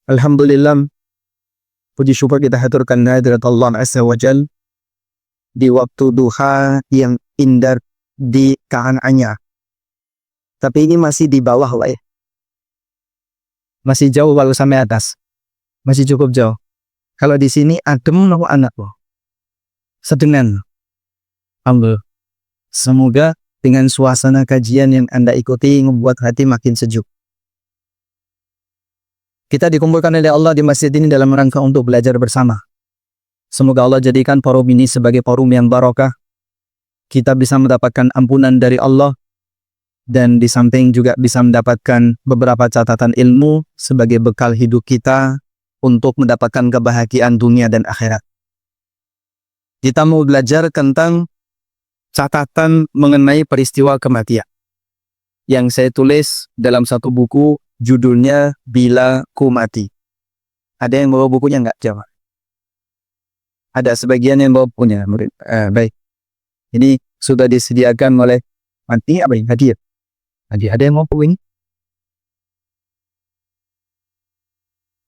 Alhamdulillah, puji syukur kita haturkan kehadirat Allah Azza wa Jal di waktu duha yang indah di kaananya. Tapi ini masih di bawah lah ya. Masih jauh kalau sampai atas. Masih cukup jauh. Kalau di sini adem no anak loh. Sedengan. Alhamdulillah. Semoga dengan suasana kajian yang Anda ikuti membuat hati makin sejuk. Kita dikumpulkan oleh Allah di masjid ini dalam rangka untuk belajar bersama. Semoga Allah jadikan forum ini sebagai forum yang barokah. Kita bisa mendapatkan ampunan dari Allah. Dan di samping juga bisa mendapatkan beberapa catatan ilmu sebagai bekal hidup kita untuk mendapatkan kebahagiaan dunia dan akhirat. Kita mau belajar tentang catatan mengenai peristiwa kematian yang saya tulis dalam satu buku, judulnya Bila Ku Mati. Ada yang bawa bukunya nggak, jawab? Ada sebagian yang bawa bukunya, murid. Baik. Ini sudah disediakan oleh mati apa yang hadir? Ada yang mau buku ini?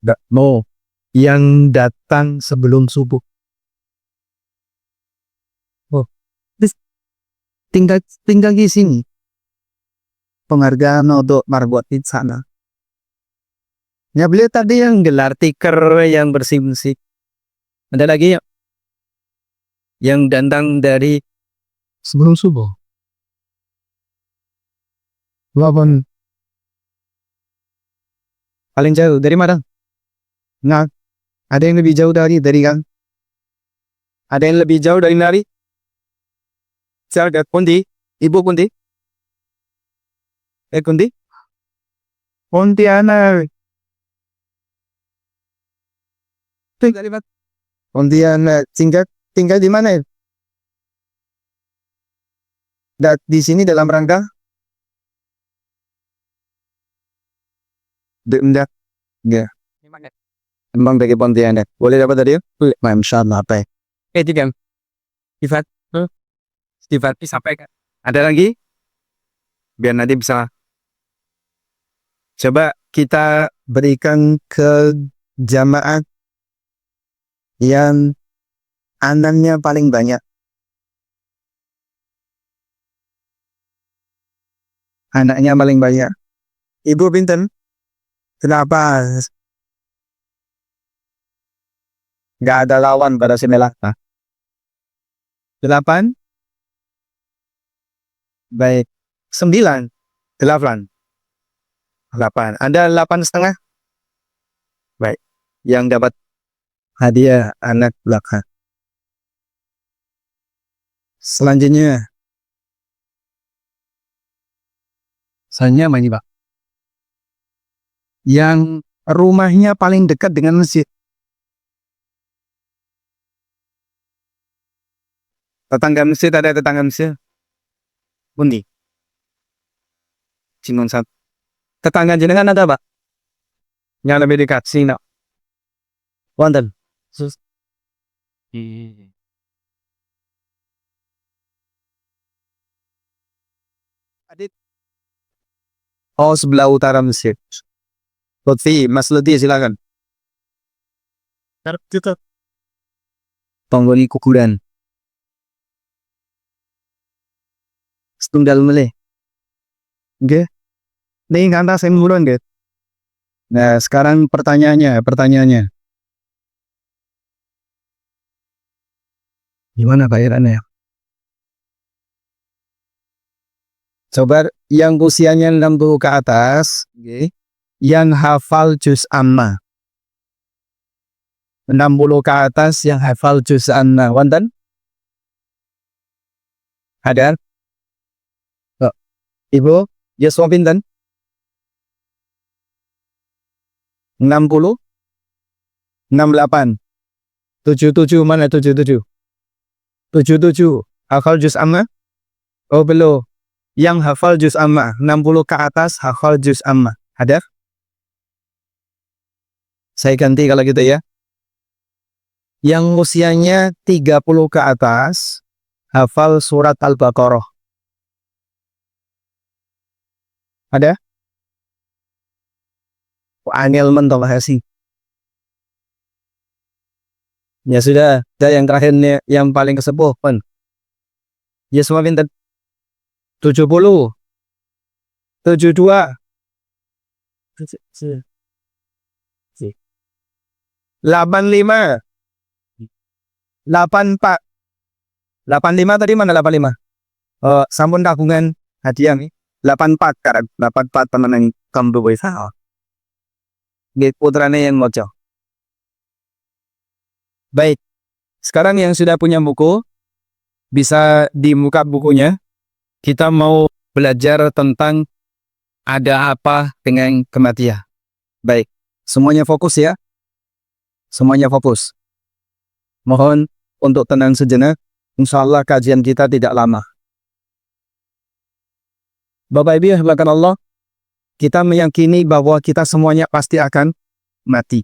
Nggak mau. Yang datang sebelum subuh. Oh, tinggal di sini. Penghargaan untuk Marbuatin sana. Ya, beliau tadi yang gelar tiker yang bersih-bersih. Ada lagi yang datang dari sebelum subuh. Walaupun paling jauh dari mana? Nah, ada yang lebih jauh dari kan? Ada yang lebih jauh dari nari? Saya Kundi, Ibu Kundi. Kundi? Pontianak. Tinggal di mana? Pontianak. Tinggal di mana? Di sini dalam rangka? Enggak. Enggak. Emang bagi Pontianak. Boleh dapat dari? Masya Allah. Apa ya? Tiga. Sifat disampaikan. Ada lagi? Biar nanti bisa. Coba kita berikan ke jamaah yang anaknya paling banyak. Anaknya paling banyak. Ibu pinten? Kenapa? Nggak ada lawan pada si Melaka. 8? Baik. 9? 8. Ada 8,5? Baik. Yang dapat hadiah anak belakang. Selanjutnya. Selanjutnya apa ini, Pak? Yang rumahnya paling dekat dengan masjid. Tetangga masjid, ada tetangga masjid? Bundi. Cuma satu. Tetangga jenengan ada, Pak? Yang lebih dekat, sini. Wonten. Adit. Oh, sebelah utara masjid. Lutfi, Mas Lutfi silakan. Tonggoni kukuran. Setunggal meleh. Oke. Ini kanta saya mulun, guys. Nah, sekarang pertanyaannya. Gimana bayarannya? Coba yang usianya 60 ke atas, okay, yang hafal juz amma. 60 ke atas yang hafal juz amma. Wonten? Ada? Oh. Ibu, yuswa pinten? 60? 68? 77, mana 77? 77. Hafal juz amma? Oh, belum. Yang hafal juz amma, 60 ke atas hafal juz amma. Ada? Saya ganti kalau gitu ya. Yang usianya 30 ke atas hafal surat Al-Baqarah. Ada? Angel mentol sih. Ya sudah, dan yang terakhirnya yang paling kesepuh pun. Ya semua pinter. 70, 72, 85, 84. 85 tadi mana 85? Sampun tabungan hadiah nih. 84 karat, 84 temenan kambu bisa. Nggih putrane yang moco. Baik. Sekarang yang sudah punya buku bisa dibuka bukunya. Kita mau belajar tentang ada apa dengan kematian. Baik. Semuanya fokus ya. Semuanya fokus. Mohon untuk tenang sejenak. Insya Allah kajian kita tidak lama. Bapak Ibu yang dimuliakan Allah, kita meyakini bahwa kita semuanya pasti akan mati.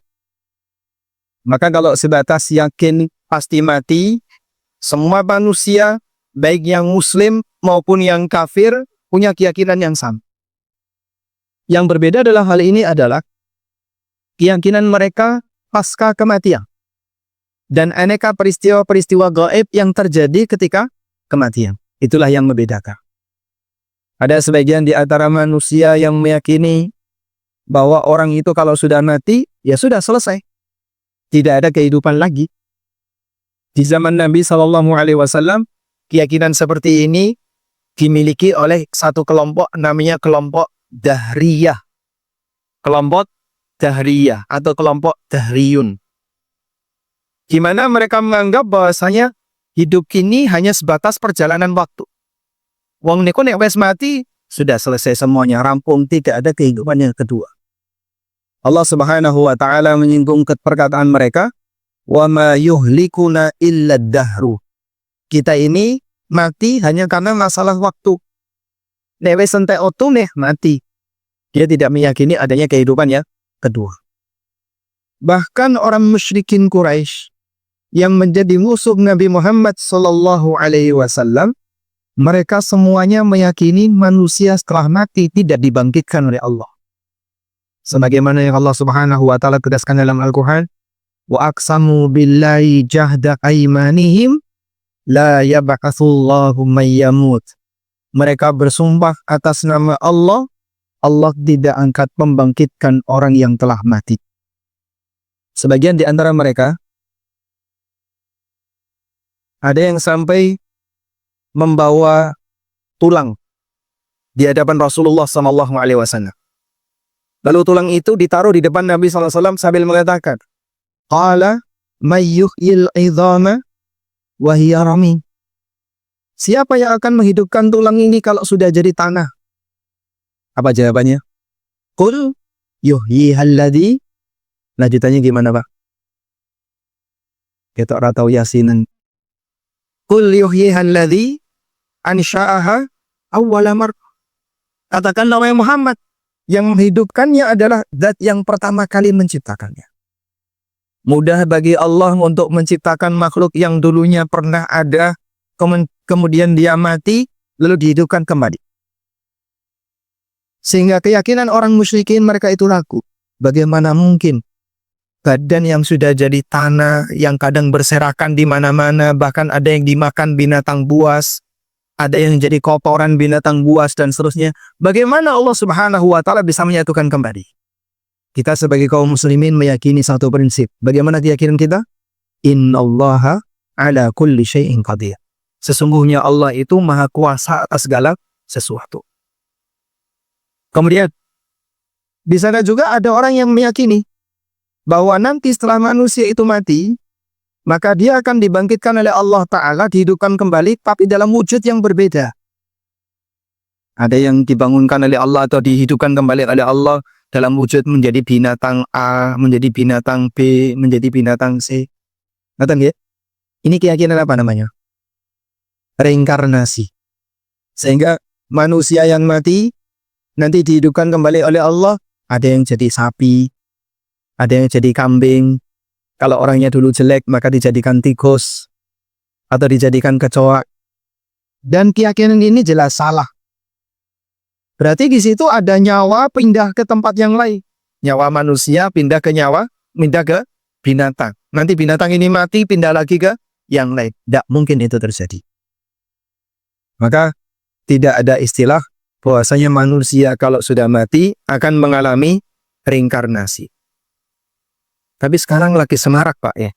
Maka kalau sebatas yakin pasti mati, semua manusia, baik yang muslim maupun yang kafir, punya keyakinan yang sama. Yang berbeda dalam hal ini adalah keyakinan mereka pasca kematian. Dan aneka peristiwa-peristiwa gaib yang terjadi ketika kematian. Itulah yang membedakan. Ada sebagian di antara manusia yang meyakini bahwa orang itu kalau sudah mati, ya sudah selesai. Tidak ada kehidupan lagi. Di zaman Nabi SAW, keyakinan seperti ini dimiliki oleh satu kelompok namanya kelompok Dahriyah. Kelompok Dahriyah atau kelompok Dahriyun. Di mana mereka menganggap bahwasanya hidup ini hanya sebatas perjalanan waktu. Wong niku nek wis mati, sudah selesai semuanya, rampung, tidak ada kehidupan yang kedua. Allah Subhanahu wa taala menyinggung perkataan mereka, "Wa ma yuhlikuna illa dahru." Kita ini mati hanya karena masalah waktu. Nek wis entek otu nih mati. Dia tidak meyakini adanya kehidupan yang kedua. Bahkan orang musyrikin Quraisy yang menjadi musuh Nabi Muhammad sallallahu alaihi wasallam, mereka semuanya meyakini manusia setelah mati tidak dibangkitkan oleh Allah. Sebagaimana yang Allah Subhanahu wa taala tegaskan dalam Al-Qur'an, wa aqsamu billahi jahda aymanihim la yab'atsullahu may yamut. Mereka bersumpah atas nama Allah, Allah tidak angkat membangkitkan orang yang telah mati. Sebagian di antara mereka ada yang sampai membawa tulang di hadapan Rasulullah SAW. Lalu tulang itu ditaruh di depan Nabi SAW sambil mengatakan, "Qala may yuhyil 'idhama wa hiya ramim." Siapa yang akan menghidupkan tulang ini kalau sudah jadi tanah? Apa jawabannya? Qul yuhyihal ladzi. Lanjutannya gimana, Pak? Kita ora tahu Yasinan. Qul yuhyihal ladzi ansha'aha awwala mar. Katakanlah wahai Muhammad, yang menghidupkannya adalah zat yang pertama kali menciptakannya. Mudah bagi Allah untuk menciptakan makhluk yang dulunya pernah ada, kemudian dia mati, lalu dihidupkan kembali. Sehingga keyakinan orang musyrikin mereka itu ragu. Bagaimana mungkin badan yang sudah jadi tanah, yang kadang berserakan di mana-mana, bahkan ada yang dimakan binatang buas, ada yang jadi kotoran binatang buas dan seterusnya. Bagaimana Allah Subhanahu wa taala bisa menyatukan kembali? Kita sebagai kaum muslimin meyakini satu prinsip. Bagaimana keyakinan kita? Innallaha ala kulli syai'in qadir. Sesungguhnya Allah itu maha kuasa atas segala sesuatu. Kemudian di sana juga ada orang yang meyakini bahwa nanti setelah manusia itu mati, maka dia akan dibangkitkan oleh Allah Ta'ala, dihidupkan kembali, tapi dalam wujud yang berbeda. Ada yang dibangunkan oleh Allah atau dihidupkan kembali oleh Allah dalam wujud menjadi binatang A, menjadi binatang B, menjadi binatang C. Ngerti ya? Ini keyakinan apa namanya? Reinkarnasi. Sehingga manusia yang mati nanti dihidupkan kembali oleh Allah, ada yang jadi sapi, ada yang jadi kambing. Kalau orangnya dulu jelek, maka dijadikan tikus atau dijadikan kecoa. Dan keyakinan ini jelas salah. Berarti di situ ada nyawa pindah ke tempat yang lain. Nyawa manusia pindah ke binatang. Nanti binatang ini mati, pindah lagi ke yang lain. Tidak mungkin itu terjadi. Maka tidak ada istilah bahwasanya manusia kalau sudah mati akan mengalami reinkarnasi. Tapi sekarang lagi semarak Pak ya.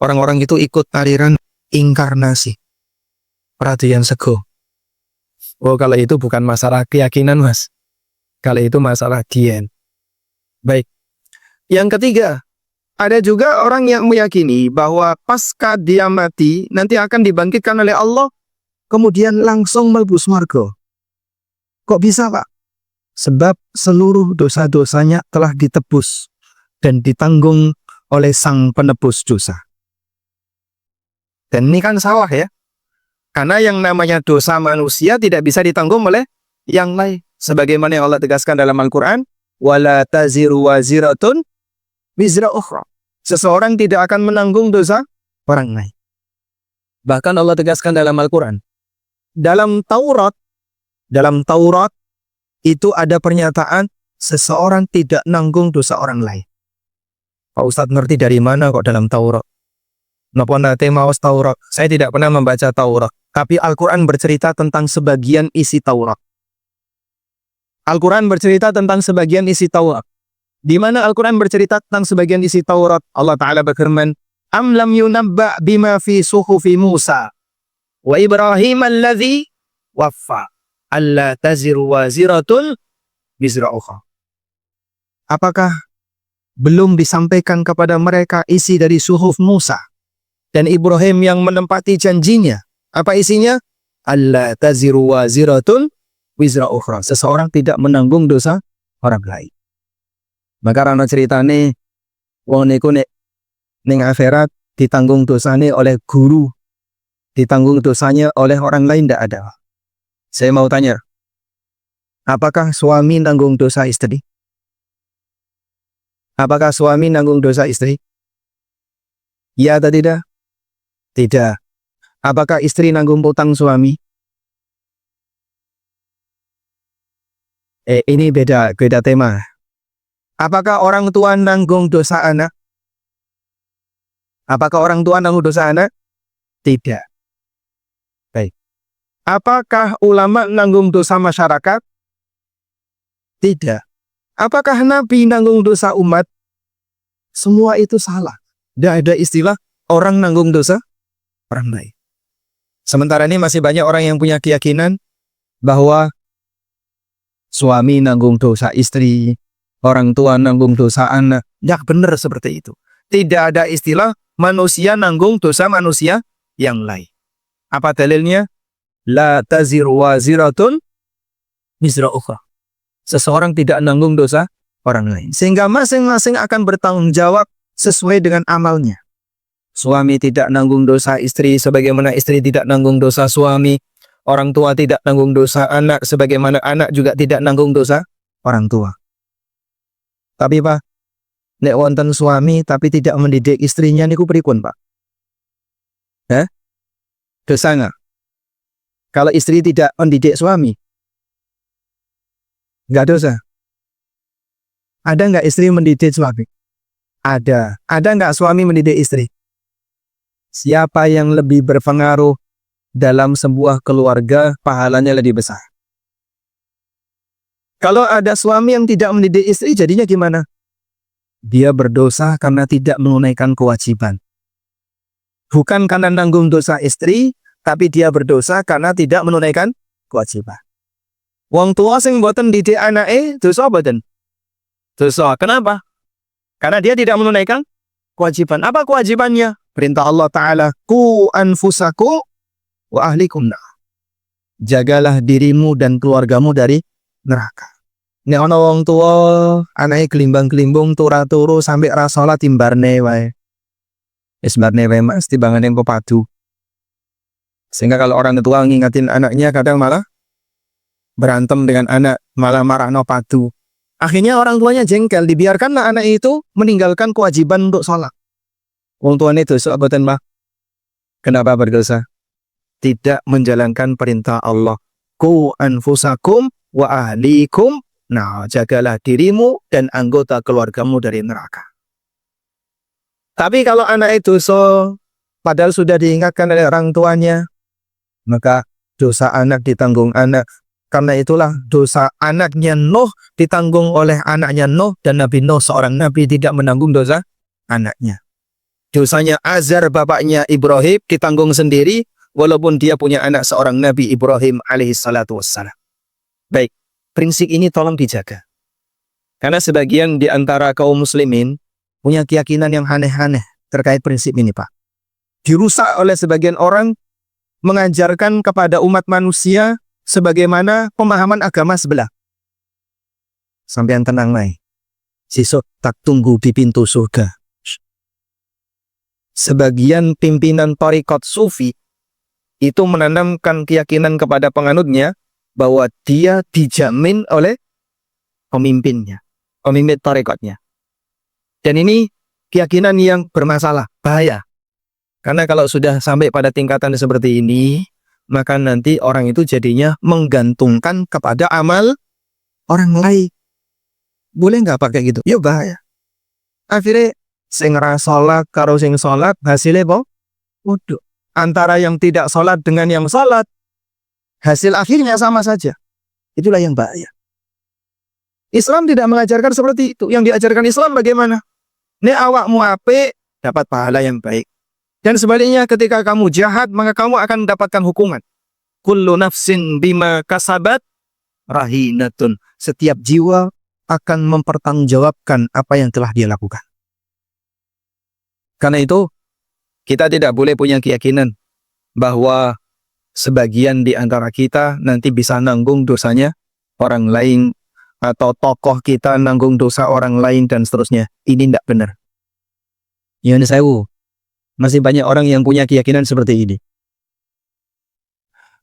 Orang-orang itu ikut aliran inkarnasi. Perhatian sego. Oh kalau itu bukan masalah keyakinan Mas. Kalau itu masalah gen. Baik. Yang ketiga, ada juga orang yang meyakini bahwa pasca dia mati nanti akan dibangkitkan oleh Allah kemudian langsung mlebu swarga. Kok bisa Pak? Sebab seluruh dosa-dosanya telah ditebus dan ditanggung oleh Sang Penebus dosa. Dan ini kan salah ya. Karena yang namanya dosa manusia tidak bisa ditanggung oleh yang lain. Sebagaimana yang Allah tegaskan dalam Al-Quran, وَلَا تَزِرُ وَازِرَةٌ وِزْرَ أُخْرَى. Seseorang tidak akan menanggung dosa orang lain. Bahkan Allah tegaskan dalam Al-Quran, dalam Taurat itu ada pernyataan seseorang tidak nanggung dosa orang lain. Pak Ustadz ngerti dari mana kok dalam Taurat? Napa nate maos Taurat? Saya tidak pernah membaca Taurat. Tapi Al-Quran bercerita tentang sebagian isi Taurat. Al-Quran bercerita tentang sebagian isi Taurat. Di mana Al-Quran bercerita tentang sebagian isi Taurat, Allah Ta'ala berfirman, Am lam yunabba bima fi suhufi Musa wa Ibrahim alladhi waffa alla taziru waziratun wizra ukhra. Apakah belum disampaikan kepada mereka isi dari suhuf Musa dan Ibrahim yang menempati janjinya? Apa isinya? Alla taziru waziratun wizra ukhra. Seseorang tidak menanggung dosa orang lain. Maka rana ceritane wong niku nek ning akhirat ditanggung dosanya oleh guru, ditanggung dosanya oleh orang lain, tidak ada. Saya mau tanya, apakah suami nanggung dosa istri? Apakah suami nanggung dosa istri? Ya atau tidak? Tidak. Apakah istri nanggung utang suami? Ini beda tema. Apakah orang tua nanggung dosa anak? Apakah orang tua nanggung dosa anak? Tidak. Baik. Apakah ulama nanggung dosa masyarakat? Tidak. Apakah Nabi nanggung dosa umat? Semua itu salah. Tidak ada istilah orang nanggung dosa orang lain. Sementara ini masih banyak orang yang punya keyakinan bahwa suami nanggung dosa istri, orang tua nanggung dosa anak. Ya benar seperti itu. Tidak ada istilah manusia nanggung dosa manusia yang lain. Apa dalilnya? La taziru waziratun wizra ukhra. Seseorang tidak nanggung dosa orang lain. Sehingga masing-masing akan bertanggung jawab sesuai dengan amalnya. Suami tidak nanggung dosa istri sebagaimana istri tidak nanggung dosa suami. Orang tua tidak nanggung dosa anak sebagaimana anak juga tidak nanggung dosa orang tua. Tapi Pak, nek wonten suami tapi tidak mendidik istrinya niku pripun Pak? Dosa nggak? Kalau istri tidak mendidik suami, nggak dosa. Ada nggak istri mendidik suami? Ada. Ada nggak suami mendidik istri? Siapa yang lebih berpengaruh dalam sebuah keluarga, pahalanya lebih besar. Kalau ada suami yang tidak mendidik istri, jadinya gimana? Dia berdosa karena tidak menunaikan kewajiban. Bukan karena nanggung dosa istri, tapi dia berdosa karena tidak menunaikan kewajiban. Wong tua sing mboten didik anake, dosa mboten? Dosa. Kenapa? Karena dia tidak menunaikan kewajiban. Apa kewajibannya? Perintah Allah Ta'ala, Ku anfusaku wa ahlikum nar. Jagalah dirimu dan keluargamu dari neraka. Nek ana wong tua anake kelimbang-kelimbung turu sampai ra salat timbarne wae. Wis barne wae Mas timbangane pepadu. Sehingga kalau orang tua ngingatin anaknya kadang malah berantem dengan anak, malah marahno padu. Akhirnya orang tuanya jengkel, dibiarkanlah anak itu meninggalkan kewajiban untuk sholat. Wong tuane dosa aboten Pak? Kenapa berdosa? Tidak menjalankan perintah Allah. Ku anfusakum wa ahlikum. Nah, jagalah dirimu dan anggota keluargamu dari neraka. Tapi kalau anak itu padahal sudah diingatkan oleh orang tuanya, maka dosa anak ditanggung anak. Karena itulah dosa anaknya Nuh ditanggung oleh anaknya Nuh, dan Nabi Nuh seorang nabi tidak menanggung dosa anaknya. Dosanya Azar bapaknya Ibrahim ditanggung sendiri walaupun dia punya anak seorang Nabi Ibrahim alaihissalatu wassalam. Baik, prinsip ini tolong dijaga. Karena sebagian di antara kaum muslimin punya keyakinan yang aneh-aneh terkait prinsip ini, Pak. Dirusak oleh sebagian orang mengajarkan kepada umat manusia sebagaimana pemahaman agama sebelah. Sampean tenang, Mai. Sesuk tak tunggu di pintu surga. Sebagian pimpinan tarekat sufi itu menanamkan keyakinan kepada penganutnya bahwa dia dijamin oleh pemimpinnya, pemimpin tarekatnya. Dan ini keyakinan yang bermasalah, bahaya. Karena kalau sudah sampai pada tingkatan seperti ini, maka nanti orang itu jadinya menggantungkan kepada amal orang lain. Boleh nggak pakai gitu? Ya bahaya. Akhirnya sing ra salat karo sing salat hasilnya apa? Waduh. Antara yang tidak salat dengan yang salat, hasil akhirnya sama saja. Itulah yang bahaya. Islam tidak mengajarkan seperti itu. Yang diajarkan Islam bagaimana? Nek awakmu apik, dapat pahala yang baik. Dan sebaliknya ketika kamu jahat, maka kamu akan mendapatkan hukuman. Kullu nafsin bima kasabat rahinatun. Setiap jiwa akan mempertanggungjawabkan apa yang telah dia lakukan. Karena itu, kita tidak boleh punya keyakinan bahwa sebagian di antara kita nanti bisa nanggung dosanya orang lain, atau tokoh kita nanggung dosa orang lain, dan seterusnya. Ini tidak benar. Yun sewu. Masih banyak orang yang punya keyakinan seperti ini.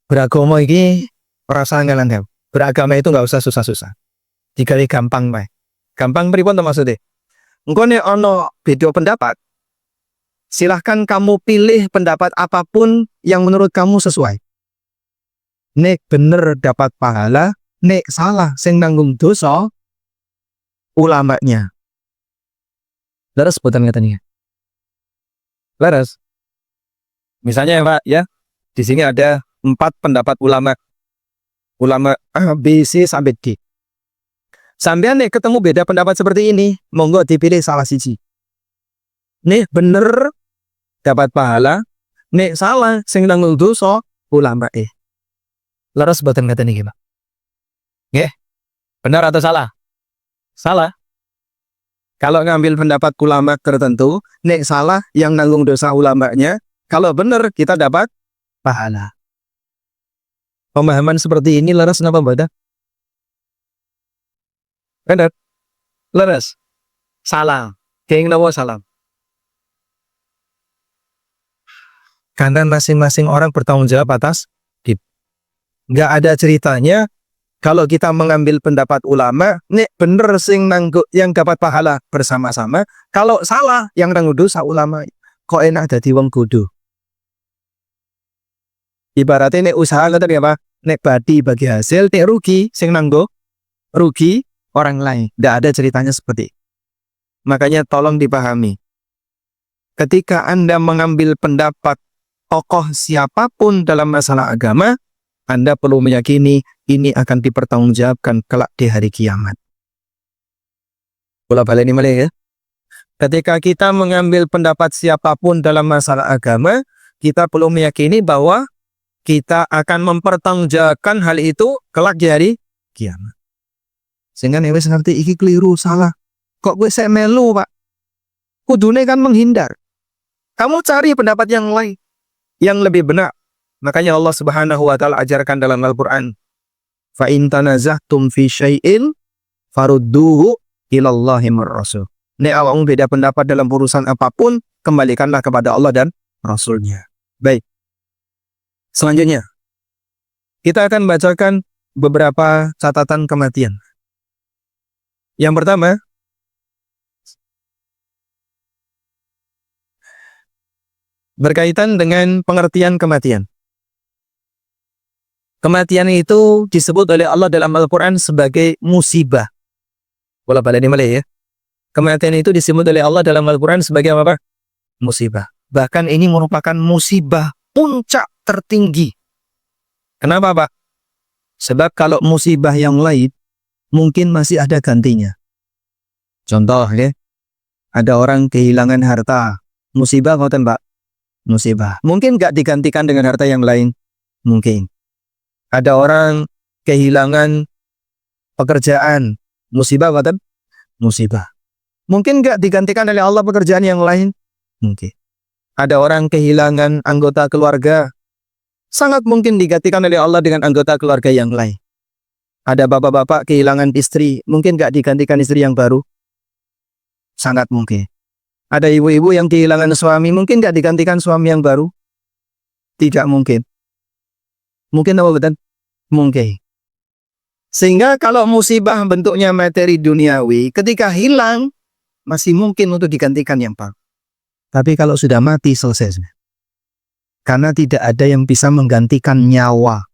Beragama ini perasaan ngelandam. Beragama itu nggak usah susah-susah. Dikali gampang, Pak. Gampang pripun to maksudnya? Engko nek ono beda pendapat, silahkan kamu pilih pendapat apapun yang menurut kamu sesuai. Nek bener dapat pahala, nek salah sing nanggung dosa ulamanya. Leres boten ngatanya. Leres. Misalnya ya Pak, ya, di sini ada 4 pendapat ulama A, B, C sampai D. Sampean nek ketemu beda pendapat seperti ini, monggo dipilih salah siji. Nek bener dapat pahala, nek salah sing nanggung dosa ulama E. Leres boten ngaten iki, Pak. Nggih. Benar atau salah? Salah. Kalau ngambil pendapat ulama tertentu, nek salah yang nanggung dosa ulamanya, kalau benar kita dapat pahala. Pemahaman seperti ini leres napa mboten? Benar. Leres. Salah. Kenging napa salah? Karena masing-masing orang bertanggung jawab atas hidup. Nggak ada ceritanya kalau kita mengambil pendapat ulama, nek bener sing nanggung yang dapat pahala bersama-sama, kalau salah yang nanggung dosa ulama. Kok enak dadi wong kudu. Ibaratnya nek usaha ngoten ya Pak, nek bagi hasil, nek rugi sing nanggung rugi orang lain. Nggak ada ceritanya seperti itu. Makanya tolong dipahami. Ketika Anda mengambil pendapat tokoh siapapun dalam masalah agama, Anda perlu meyakini ini akan dipertanggungjawabkan kelak di hari kiamat. Bola balik ini malah ya. Ketika kita mengambil pendapat siapapun dalam masalah agama, kita perlu meyakini bahwa kita akan mempertanggungjawabkan hal itu kelak di hari kiamat. Sehingga wis ngerti iki keliru, salah. Kok gue saya melu, Pak? Kudune kan menghindar. Kamu cari pendapat yang lain, yang lebih benar. Makanya Allah Subhanahu wa taala ajarkan dalam Al-Qur'an, fa in tanazahtum fi syai'in farudduhu ilallahi marrasul. Nek awakmu beda pendapat dalam urusan apapun, kembalikanlah kepada Allah dan Rasulnya. Baik. Selanjutnya, kita akan bacakan beberapa catatan kematian. Yang pertama, berkaitan dengan pengertian kematian. Kematian itu disebut oleh Allah dalam Al-Quran sebagai musibah. Bola balik ini malah ya. Kematian itu disebut oleh Allah dalam Al-Quran sebagai apa? musibah. Bahkan ini merupakan musibah puncak tertinggi. Kenapa, Pak? Sebab kalau musibah yang lain, mungkin masih ada gantinya. Contoh, ya. Ada orang kehilangan harta. Musibah, ngoten, Pak? Musibah. Mungkin nggak digantikan dengan harta yang lain. Mungkin. Ada orang kehilangan pekerjaan. Musibah, ngoten? Musibah. Mungkin nggak digantikan oleh Allah pekerjaan yang lain. Mungkin. Ada orang kehilangan anggota keluarga. Sangat mungkin digantikan oleh Allah dengan anggota keluarga yang lain. Ada bapak-bapak kehilangan istri. Mungkin nggak digantikan istri yang baru. Sangat mungkin. Ada ibu-ibu yang kehilangan suami. Mungkin nggak digantikan suami yang baru. Tidak mungkin. Mungkin apa betul? Mungkin. Sehingga kalau musibah bentuknya materi duniawi, ketika hilang, masih mungkin untuk digantikan yang baru. Tapi kalau sudah mati, selesai. Karena tidak ada yang bisa menggantikan nyawa.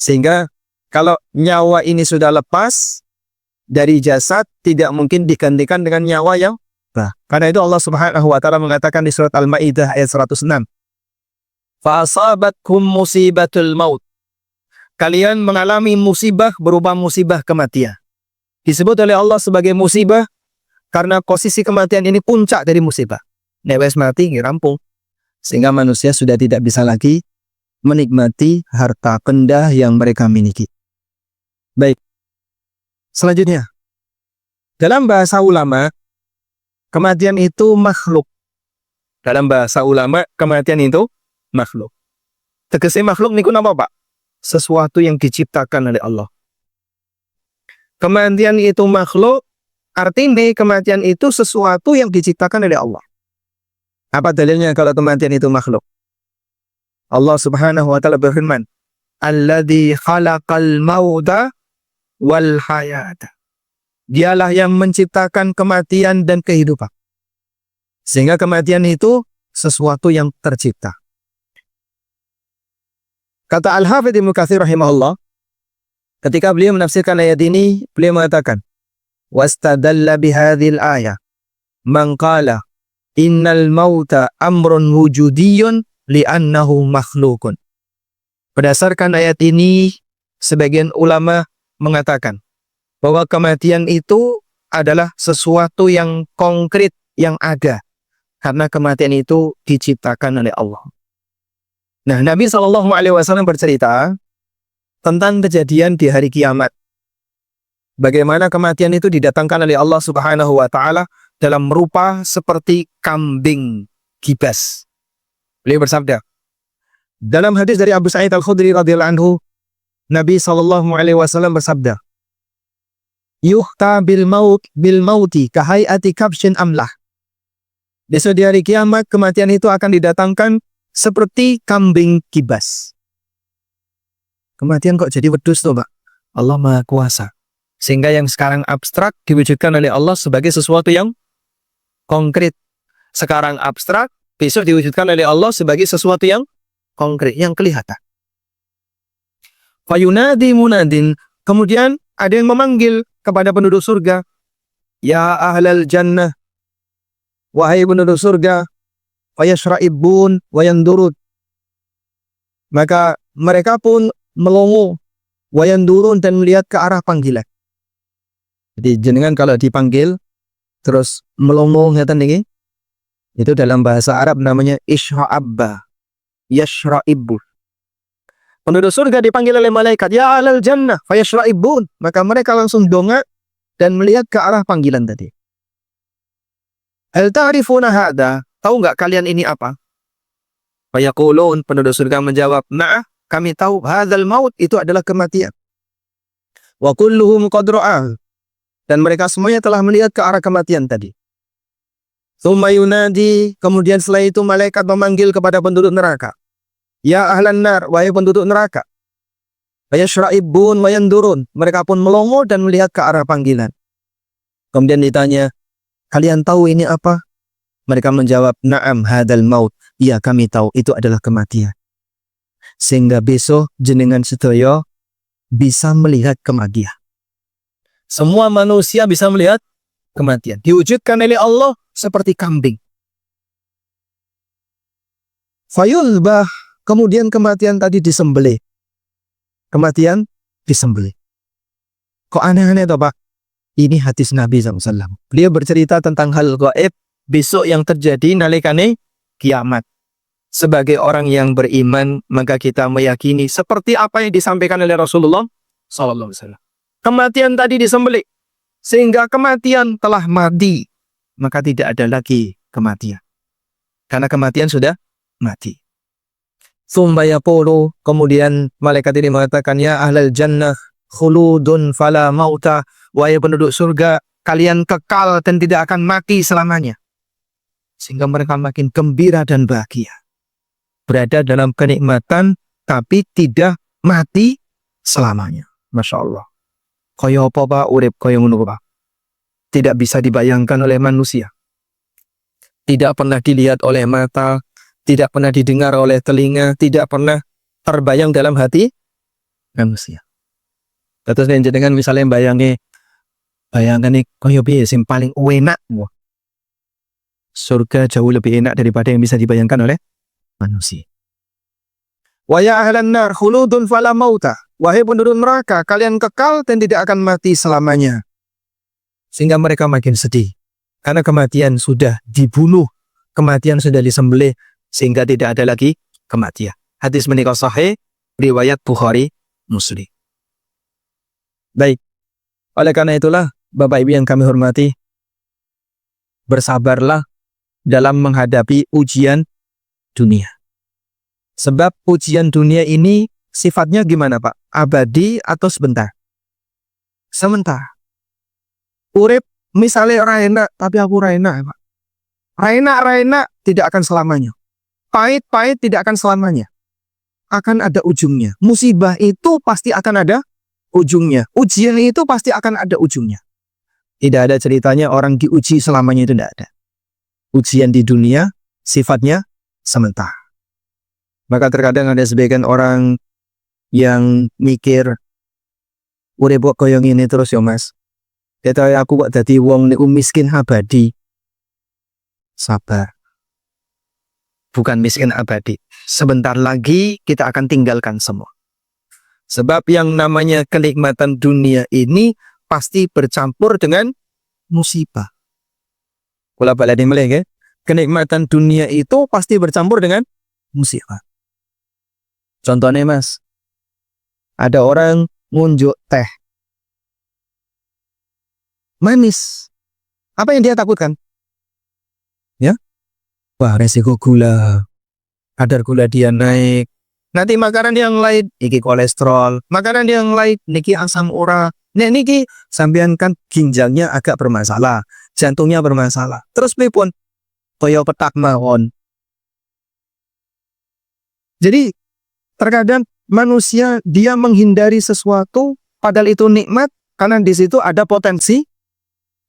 Sehingga kalau nyawa ini sudah lepas dari jasad, tidak mungkin digantikan dengan nyawa yang baru. Karena itu Allah Subhanahu wa Ta'ala mengatakan di surat Al-Maidah ayat 106. Fa'asabatkum musibatul maut. Kalian mengalami musibah berupa musibah kematian. Disebut oleh Allah sebagai musibah karena posisi kematian ini puncak dari musibah. Newes mati, rampung. Sehingga manusia sudah tidak bisa lagi menikmati harta benda yang mereka miliki. Baik. Selanjutnya. Dalam bahasa ulama, kematian itu makhluk. Dalam bahasa ulama, kematian itu makhluk. Tegese makhluk niku napa, Pak? Sesuatu yang diciptakan oleh Allah. Kematian itu makhluk, artinya kematian itu sesuatu yang diciptakan oleh Allah. Apa dalilnya kalau kematian itu makhluk? Allah Subhanahu wa Ta'ala berfirman, Alladzi khalaqal mauta wal hayata. Dialah yang menciptakan kematian dan kehidupan. Sehingga kematian itu sesuatu yang tercipta. Kata Al-Hafidz Ibnu Katsir rahimahullah, ketika beliau menafsirkan ayat ini, beliau mengatakan, wastadalla bihadhil ayah man qala innal mauta amrun wujudiyyun li'annahu makhlukun. Berdasarkan ayat ini, sebagian ulama mengatakan bahwa kematian itu adalah sesuatu yang konkret, yang ada. Karena kematian itu diciptakan oleh Allah. Nah, Nabi SAW bercerita tentang kejadian di hari kiamat. Bagaimana kematian itu didatangkan oleh Allah Subhanahu wa Ta'ala dalam rupa seperti kambing kibas. Beliau bersabda, dalam hadis dari Abu Sa'id Al-Khudri radhiyallahu anhu, Nabi SAW bersabda, yuhta bil mauti kahayati kabshin amlah. Besok di hari kiamat, kematian itu akan didatangkan seperti kambing kibas. Kematian kok jadi wedus tuh, Pak? Allah Maha Kuasa. Sehingga yang sekarang abstrak diwujudkan oleh Allah sebagai sesuatu yang konkret. Sekarang abstrak, besok diwujudkan oleh Allah sebagai sesuatu yang konkret, yang kelihatan. Fayunadi munadin. Kemudian ada yang memanggil kepada penduduk surga. Ya ahlal jannah. Wahai penduduk surga. Fayashra'ibun wayandurud. Maka mereka pun melongo wayandurun dan melihat ke arah panggilan. Jadi jenengan kalau dipanggil terus melongo ngeten niki, itu dalam bahasa Arab namanya ishra'abba, yashra'ibun. Penduduk surga dipanggil oleh malaikat, ya ahlal jannah fayashra'ibun. Maka mereka langsung dongak dan melihat ke arah panggilan tadi. Hal ta'rifuna hadza? Tahu nggak kalian ini apa? Fayaqulun, penduduk surga menjawab, nah, kami tahu hadzal maut, itu adalah kematian. Wa kulluhum qad ra'ah. Dan mereka semuanya telah melihat ke arah kematian tadi. Tsumma yunadi, kemudian setelah itu malaikat memanggil kepada penduduk neraka. Ya ahlan nar, wahai penduduk neraka. Fayashra'ibun wa yandurun. Mereka pun melongo dan melihat ke arah panggilan. Kemudian ditanya, kalian tahu ini apa? Mereka menjawab, na'am hadal maut. Ya, kami tahu itu adalah kematian. Sehingga besok jenengan sedaya bisa melihat kematian. Semua manusia bisa melihat kematian. Diwujudkan oleh Allah seperti kambing. Fayulbah, kemudian kematian tadi disembelih. Kematian disembelih. Kok aneh-aneh toh Pak? Ini hadis Nabi SAW. Beliau bercerita tentang hal gaib besok yang terjadi nalikane kiamat. Sebagai orang yang beriman, maka kita meyakini seperti apa yang disampaikan oleh Rasulullah SAW. Kematian tadi disembelih, sehingga kematian telah mati, maka tidak ada lagi kematian. Karena kematian sudah mati. Tsumma yaqulu, kemudian malaikat ini mengatakan, ya ahlal jannah khuludun fala mauta, wahai penduduk surga, kalian kekal dan tidak akan mati selamanya. Sehingga mereka makin gembira dan bahagia. Berada dalam kenikmatan, tapi tidak mati selamanya. Masya Allah. Kaya apa Pak? Urip kaya ngono Pak. Tidak bisa dibayangkan oleh manusia. Tidak pernah dilihat oleh mata, tidak pernah didengar oleh telinga, tidak pernah terbayang dalam hati manusia. Terus dengan misalnya bayangkan nih kaya piye sing paling enak. Surga jauh lebih enak daripada yang bisa dibayangkan oleh manusia. Wa ya ahlan nar khuludun fala mauta. Wahai penduduk neraka, kalian kekal dan tidak akan mati selamanya. Sehingga mereka makin sedih. Karena kematian sudah dibunuh, kematian sudah disembelih, sehingga tidak ada lagi kematian. Hadis menikah sahih, riwayat Bukhari, Muslim. Baik. Oleh karena itulah, Bapak Ibu yang kami hormati, bersabarlah dalam menghadapi ujian dunia. Sebab ujian dunia ini sifatnya gimana Pak? Abadi atau sebentar? Sementara. Urip misalnya raina, tapi aku raina Pak. Raina tidak akan selamanya. Pahit tidak akan selamanya. Akan ada ujungnya. Musibah itu pasti akan ada ujungnya. Ujian itu pasti akan ada ujungnya. Tidak ada ceritanya orang diuji selamanya, itu tidak ada. Ujian di dunia sifatnya sementara. Maka terkadang ada sebagian orang yang mikir, urip kok koyo ngene terus ya Mas. Kata aku kok dadi wong niku miskin abadi. Sabar. Bukan miskin abadi. Sebentar lagi kita akan tinggalkan semua. Sebab yang namanya kenikmatan dunia ini pasti bercampur dengan musibah. Kula baleni meleh nggih. Kenikmatan dunia itu pasti bercampur dengan musibah. Contohnya Mas, ada orang ngunjuk teh manis. Apa yang dia takutkan? Ya, wah resiko gula, kadar gula dia naik. Nanti makanan yang lain, iki kolesterol. Makanan yang lain, niki asam urat. Nek niki sampean kan ginjalnya agak bermasalah, jantungnya bermasalah. Terus pripun? Kaya petak mawon. Jadi terkadang manusia dia menghindari sesuatu padahal itu nikmat karena di situ ada potensi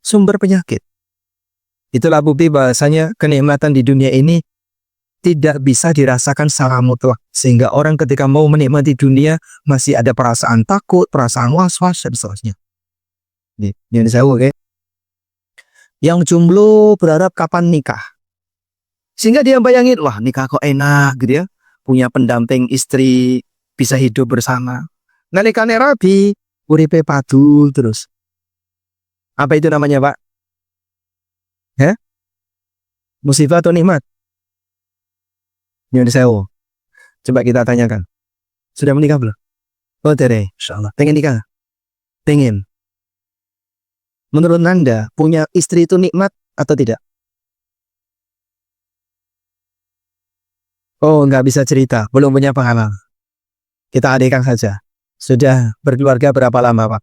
sumber penyakit. Itulah bukti bahasanya kenikmatan di dunia ini tidak bisa dirasakan secara mutlak. Sehingga orang ketika mau menikmati dunia masih ada perasaan takut, perasaan was-was dan seterusnya. Ini saya oke. Yang jomblo berharap kapan nikah. Sehingga dia bayangin, wah nikah kok enak gitu ya. Punya pendamping istri, bisa hidup bersama. Nalikane rabi, uripe padul terus. Apa itu namanya Pak? Ya? Musibah atau nikmat? Nyuwun sewu. Coba kita tanyakan. Sudah menikah belum? Oh tere, insyaallah. Pengen nikah? Pengen. Menurut Anda, punya istri itu nikmat atau tidak? Oh, nggak bisa cerita, belum punya pengalaman. Kita adaikan saja. Sudah berkeluarga berapa lama, Pak?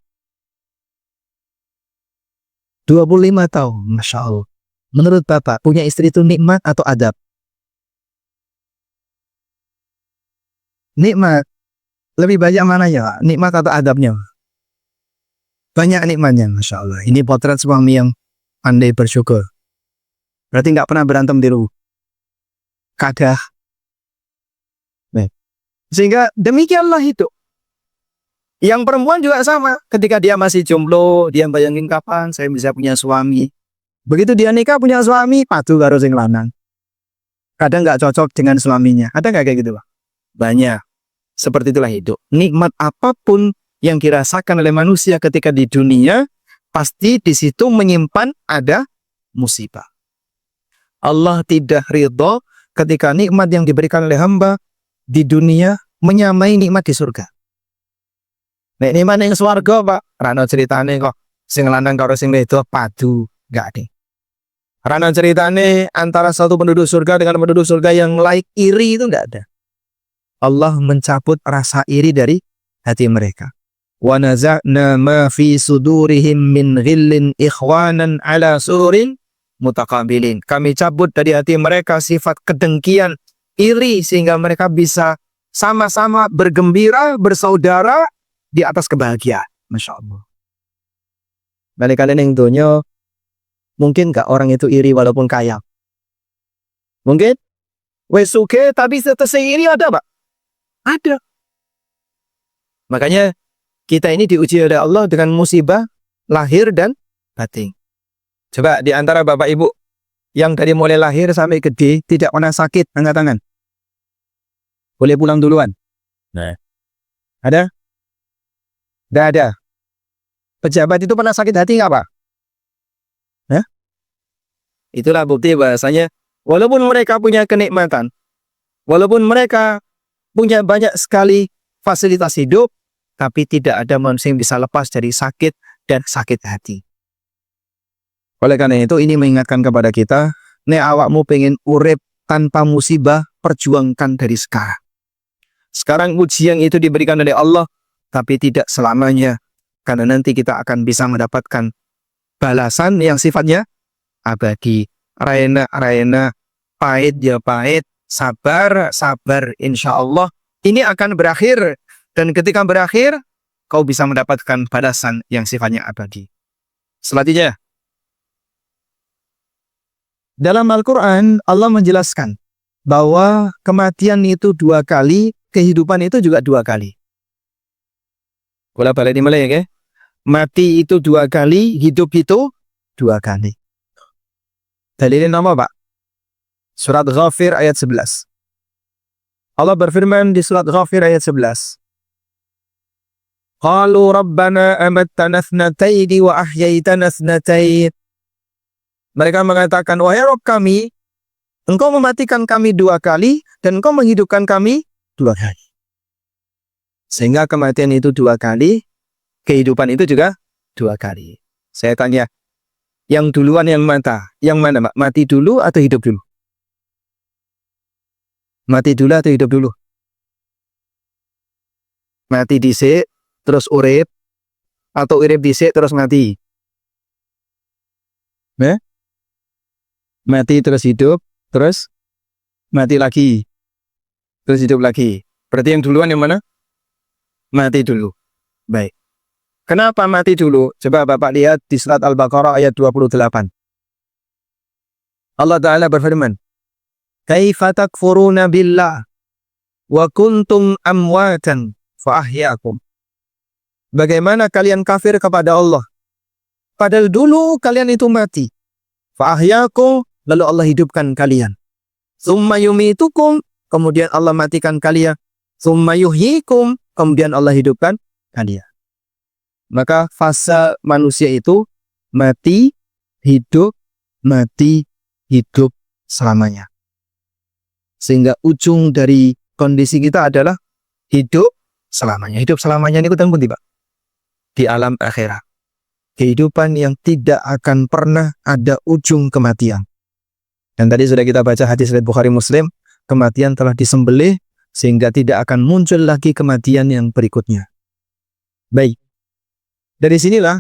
25 tahun, Masya Allah. Menurut Bapak, punya istri itu nikmat atau adab? Nikmat. Lebih banyak mananya, Pak? Nikmat atau adabnya? Banyak nikmatnya, Masya Allah. Ini potret suami yang pandai bersyukur. Berarti nggak pernah berantem di rumah. Kadah. Sehingga demikianlah hidup. Yang perempuan juga sama. Ketika dia masih jomblo, dia bayangin kapan saya bisa punya suami. Begitu dia nikah punya suami, padu karo sing lanang. kadang nggak cocok dengan suaminya. Ada nggak kayak gitu, Pak? Banyak. Seperti itulah hidup. Nikmat apapun yang dirasakan oleh manusia ketika di dunia, pasti di situ menyimpan ada musibah. Allah tidak ridho ketika nikmat yang diberikan oleh hamba di dunia menyamai nikmat di surga. Nek nikmat yang swarga, Pak, rano ceritane kok sing lanang karo sing wedok padu, enggak ada. Rano ceritane antara satu penduduk surga dengan penduduk surga yang lain iri itu enggak ada. Allah mencabut rasa iri dari hati mereka. Wa naza'na ma fi sudurihim min ghillin ikhwanan ala sururin mutakabilin. Kami cabut dari hati mereka sifat kedengkian, iri, sehingga mereka bisa sama-sama bergembira, bersaudara di atas kebahagiaan. Masya Allah. Balik kalian yang dunia, mungkin gak orang itu iri walaupun kaya? Mungkin? Wes suke tapi setelah iri ada, Pak? Ada. Makanya kita ini diuji oleh Allah dengan musibah lahir dan batin. Coba di antara bapak ibu yang dari mulai lahir sampai gede tidak pernah sakit, angkat tangan. Boleh pulang duluan. Nah. Ada? Tidak ada. Pejabat itu pernah sakit hati nggak, Pak? Hah? Itulah bukti bahasanya walaupun mereka punya kenikmatan, walaupun mereka punya banyak sekali fasilitas hidup, tapi tidak ada manusia yang bisa lepas dari sakit dan sakit hati. Oleh karena itu, ini mengingatkan kepada kita, nek awakmu pengen urip tanpa musibah, perjuangkan dari sekarang. Sekarang ujian itu diberikan oleh Allah, tapi tidak selamanya. Karena nanti kita akan bisa mendapatkan balasan yang sifatnya abadi. Raina, pahit ya pahit, sabar, insya Allah. Ini akan berakhir. Dan ketika berakhir, kau bisa mendapatkan balasan yang sifatnya abadi. Selanjutnya, dalam Al-Quran, Allah menjelaskan bahwa kematian itu 2 kali, kehidupan itu juga 2 kali. Kula balik di mulai ya, mati itu 2 kali, hidup itu 2 kali. Dalilin nama, Pak? Surat Ghafir ayat 11. Allah berfirman di surat Ghafir ayat 11. Qalu rabbana amattana thnataini wa ahyaitana thnatain. Mereka mengatakan, wahai Rabb kami, engkau mematikan kami 2 kali dan engkau menghidupkan kami 2 kali. Sehingga kematian itu 2 kali, kehidupan itu juga 2 kali. Saya tanya, yang duluan yang mana, Pak? Mati dulu atau hidup dulu? Mati dulu atau hidup dulu? Mati dhisik terus urip atau urip dhisik terus mati? Mati terus hidup, terus mati lagi, terus hidup lagi. Berarti yang duluan yang mana? Mati dulu. Baik. Kenapa mati dulu? Coba Bapak lihat di surat Al-Baqarah ayat 28. Allah Ta'ala berfirman, Kaifa takfuruna billah wa kuntum amwatan fa ahyaakum. Bagaimana kalian kafir kepada Allah? Padahal dulu kalian itu mati. Fa ahyaakum, lalu Allah hidupkan kalian. Tsumma yumitukum, kemudian Allah matikan kalian. Tsumma yuhyikum, kemudian Allah hidupkan kalian. Maka fase manusia itu mati, hidup selamanya. Sehingga ujung dari kondisi kita adalah hidup selamanya. Hidup selamanya ini kutan pun tiba di alam akhirat. Kehidupan yang tidak akan pernah ada ujung kematian. Dan tadi sudah kita baca hadis riwayat Bukhari Muslim, kematian telah disembelih sehingga tidak akan muncul lagi kematian yang berikutnya. Baik. Dari sinilah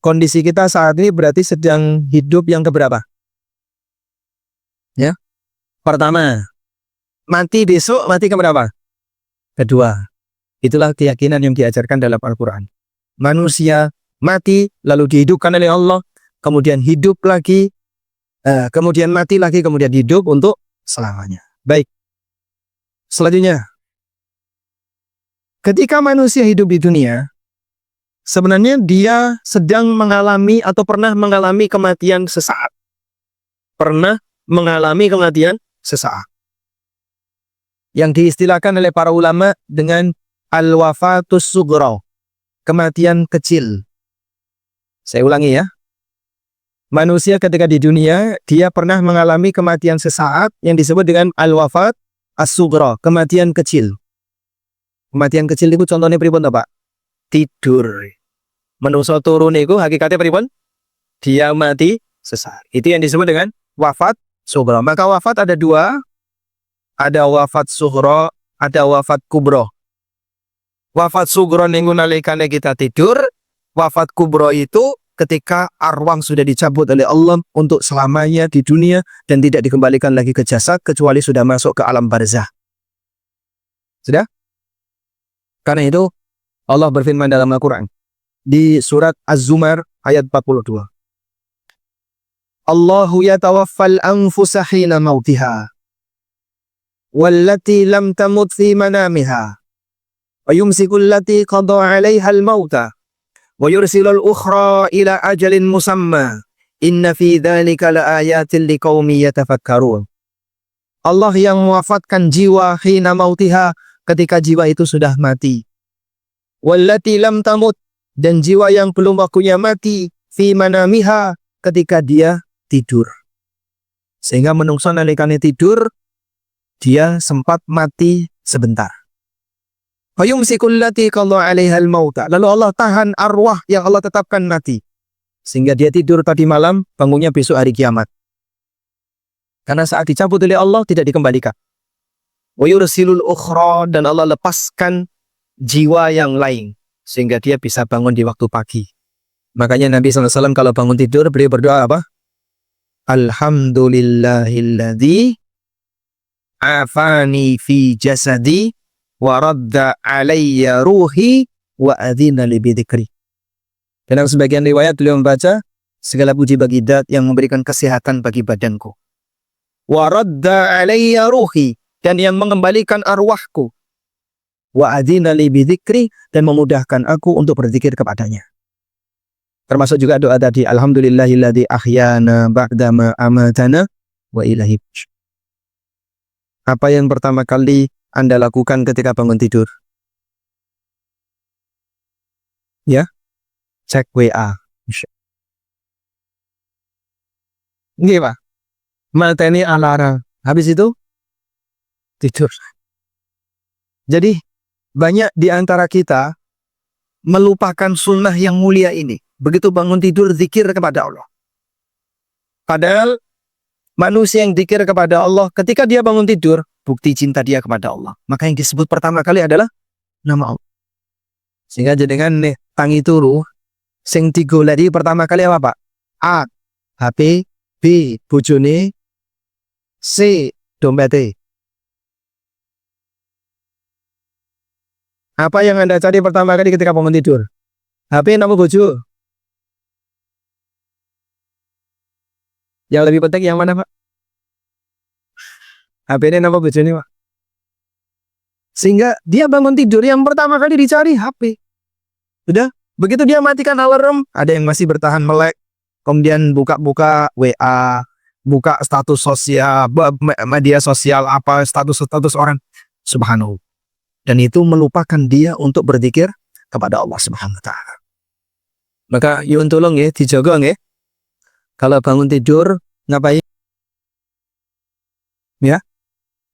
kondisi kita saat ini berarti sedang hidup yang keberapa? Ya. Pertama, mati besok, mati keberapa? Kedua. Itulah keyakinan yang diajarkan dalam Al-Quran. Manusia mati, lalu dihidupkan oleh Allah, kemudian hidup lagi, kemudian mati lagi, kemudian hidup untuk selamanya. Baik. Selanjutnya, ketika manusia hidup di dunia, sebenarnya dia sedang mengalami atau pernah mengalami kematian sesaat. Pernah mengalami kematian sesaat. Yang diistilahkan oleh para ulama dengan al-wafatus sughra, kematian kecil. Saya ulangi ya. Manusia ketika di dunia, dia pernah mengalami kematian sesaat yang disebut dengan al-wafat as-sughra, kematian kecil. Kematian kecil itu contohnya pripun to, Pak? Tidur. Manusia turun itu hakikatnya pripun? Dia mati sesaat. Itu yang disebut dengan wafat sughra. Maka wafat ada dua. Ada wafat sughra, ada wafat kubra. Wafat sughra niku nalikane kita tidur. Wafat kubra itu ketika arwah sudah dicabut oleh Allah untuk selamanya di dunia dan tidak dikembalikan lagi ke jasad kecuali sudah masuk ke alam barzah. Sudah? Karena itu Allah berfirman dalam Al-Quran di surat Az-Zumar ayat 42. Allahu yatawaffal anfusa hina mautiha wallati lam tamut fi manamiha wa yumsiku allati qada 'alaiha al-mauta wa yursilul ukhra ila ajalin musamma inna fi dzalika laayatin liqaumin yatafakkarun. Allah yang mewafatkan jiwa hina mautiha, ketika jiwa itu sudah mati. Wallati lam tamut, dan jiwa yang belum waktunya mati, fi manamiha, ketika dia tidur. Sehingga menungso nalikane tidur, dia sempat mati sebentar. Fayumsikul lati qada 'alaiha al-mauta. Lalu Allah tahan arwah yang Allah tetapkan mati. Sehingga dia tidur tadi malam, bangunnya besok hari kiamat. Karena saat dicabut oleh Allah tidak dikembalikan. Wa yursilul ukhra, dan Allah lepaskan jiwa yang lain sehingga dia bisa bangun di waktu pagi. Makanya Nabi SAW kalau bangun tidur beliau berdoa apa? Alhamdulillahilladzi afani fi jasadi wa radda alayya ruhi wa adzina li bidzikri. Dalam sebagian riwayat beliau membaca, segala puji bagi Zat yang memberikan kesehatan bagi badanku. Wa radda alayya ruhi, dan yang mengembalikan arwahku. Wa adzina li bidzikri, dan memudahkan aku untuk berzikir kepadanya. Termasuk juga doa tadi, alhamdulillahilladzi ahyana ba'dama amatana wa ilaihi. Apa yang pertama kali Anda lakukan ketika bangun tidur? Ya, cek WA. Nggih, Pak. Mateni alarm. Habis itu tidur. Jadi banyak di antara kita melupakan sunnah yang mulia ini. Begitu bangun tidur, zikir kepada Allah. Padahal manusia yang zikir kepada Allah, ketika dia bangun tidur, bukti cinta dia kepada Allah. Maka yang disebut pertama kali adalah nama Allah. Sehingga jenengan nih, tangi turu, sing digoleki pertama kali apa, Pak? A, HP, B, bojone, C, dompete. Apa yang Anda cari pertama kali ketika bangun tidur? HP nama bojo? Yang lebih penting yang mana, Pak? HP-nya nama bojone, Pak. Sehingga dia bangun tidur, yang pertama kali dicari HP. Sudah, begitu dia matikan alarm, ada yang masih bertahan melek, kemudian buka-buka WA, buka status sosial, media sosial apa, status-status orang. Subhanallah. Dan itu melupakan dia untuk berzikir kepada Allah Subhanahu wa taala. Maka yun tolong ya, dijaga ya. Kalau bangun tidur, ngapain? Ya,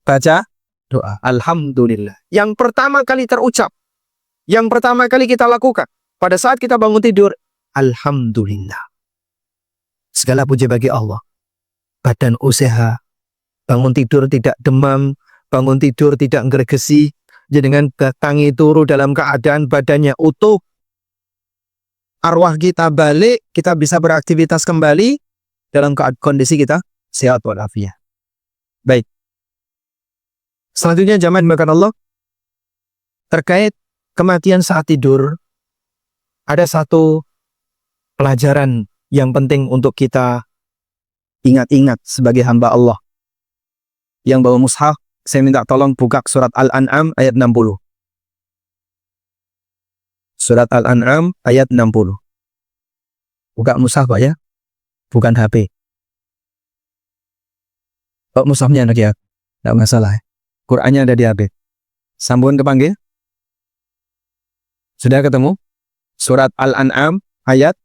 baca doa. Alhamdulillah. Yang pertama kali terucap, yang pertama kali kita lakukan pada saat kita bangun tidur, Alhamdulillah. Segala puji bagi Allah. Badan usaha, bangun tidur tidak demam, bangun tidur tidak ngergesi, dengan tangi turu dalam keadaan badannya utuh, arwah kita balik, kita bisa beraktivitas kembali dalam kondisi kita sehat walafiat. Baik. Selanjutnya jamaah dimuliakan Allah, terkait kematian saat tidur, ada satu pelajaran yang penting untuk kita ingat-ingat sebagai hamba Allah. Yang bawa mushaf, saya minta tolong buka surat Al-An'am ayat 60. Surat Al-An'am ayat 60. Buka mushaf, Pak ya. Bukan HP. Pak mushafnya anak ya. Tidak masalah. Qurannya ada di HP. Sambungan kepanggil. Sudah ketemu? Surat Al-An'am ayat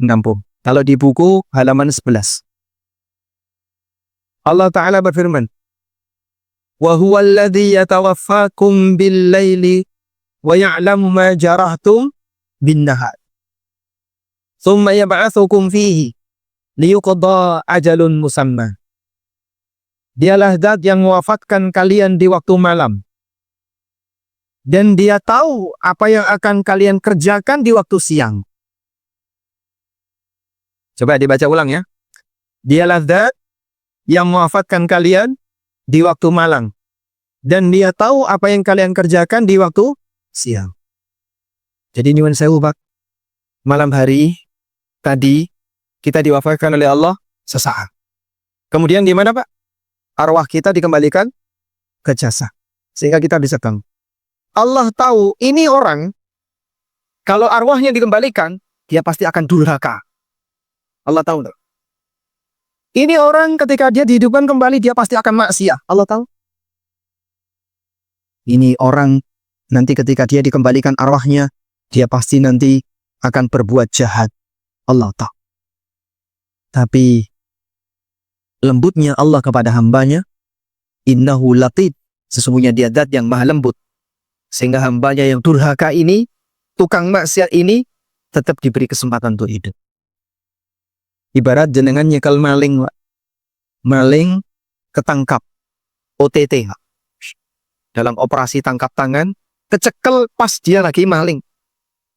60. Kalau di buku halaman 11. Allah Ta'ala berfirman, "Wa huwa alladhi yatawaffakum bil-laili wa ya'lamu ma jarahtum bin-nahar. Thumma yab'atsukum fihi liyuqda ajalun musamma." Dialah zat yang mewafatkan kalian di waktu malam. Dan dia tahu apa yang akan kalian kerjakan di waktu siang. Coba dibaca ulang ya. Dialah zat yang mewafatkan kalian di waktu malam. Dan dia tahu apa yang kalian kerjakan di waktu siang. Jadi nyuwun sewu Pak. Malam hari tadi kita diwafatkan oleh Allah sesaat. Kemudian gimana Pak? Arwah kita dikembalikan ke jasad. Sehingga kita bisa bangun. Allah tahu ini orang, kalau arwahnya dikembalikan, dia pasti akan durhaka. Allah tahu. Ini orang ketika dia dihidupkan kembali, dia pasti akan maksiat. Allah tahu. Ini orang, nanti ketika dia dikembalikan arwahnya, dia pasti nanti akan berbuat jahat. Allah tahu. Tapi, lembutnya Allah kepada hambanya, innahu latif. Sesungguhnya dia zat yang maha lembut. Sehingga hambanya yang durhaka ini, tukang maksiat ini, tetap diberi kesempatan untuk hidup. Ibarat jenengan nyekel maling, Pak. Maling ketangkap, OTT, Pak. Dalam operasi tangkap tangan, kecekel pas dia lagi maling.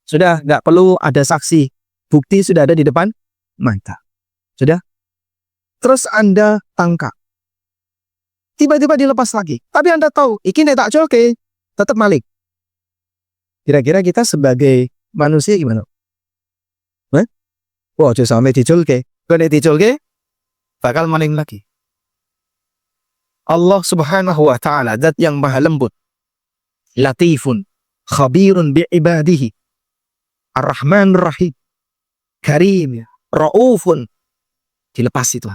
Sudah, nggak perlu ada saksi. Bukti sudah ada di depan mata. Sudah? Terus Anda tangkap. Tiba-tiba dilepas lagi. Tapi Anda tahu, iki nek tak joke, tetap maling. Kira-kira kita sebagai manusia gimana? Wah, sampai diculke. Kalau diculke, bakal maling lagi. Allah Subhanahu wa Ta'ala, zat yang maha lembut, latifun, khabirun bi'ibadihi, ar-Rahman rahim, karim, ra'ufun. Dilepas itu.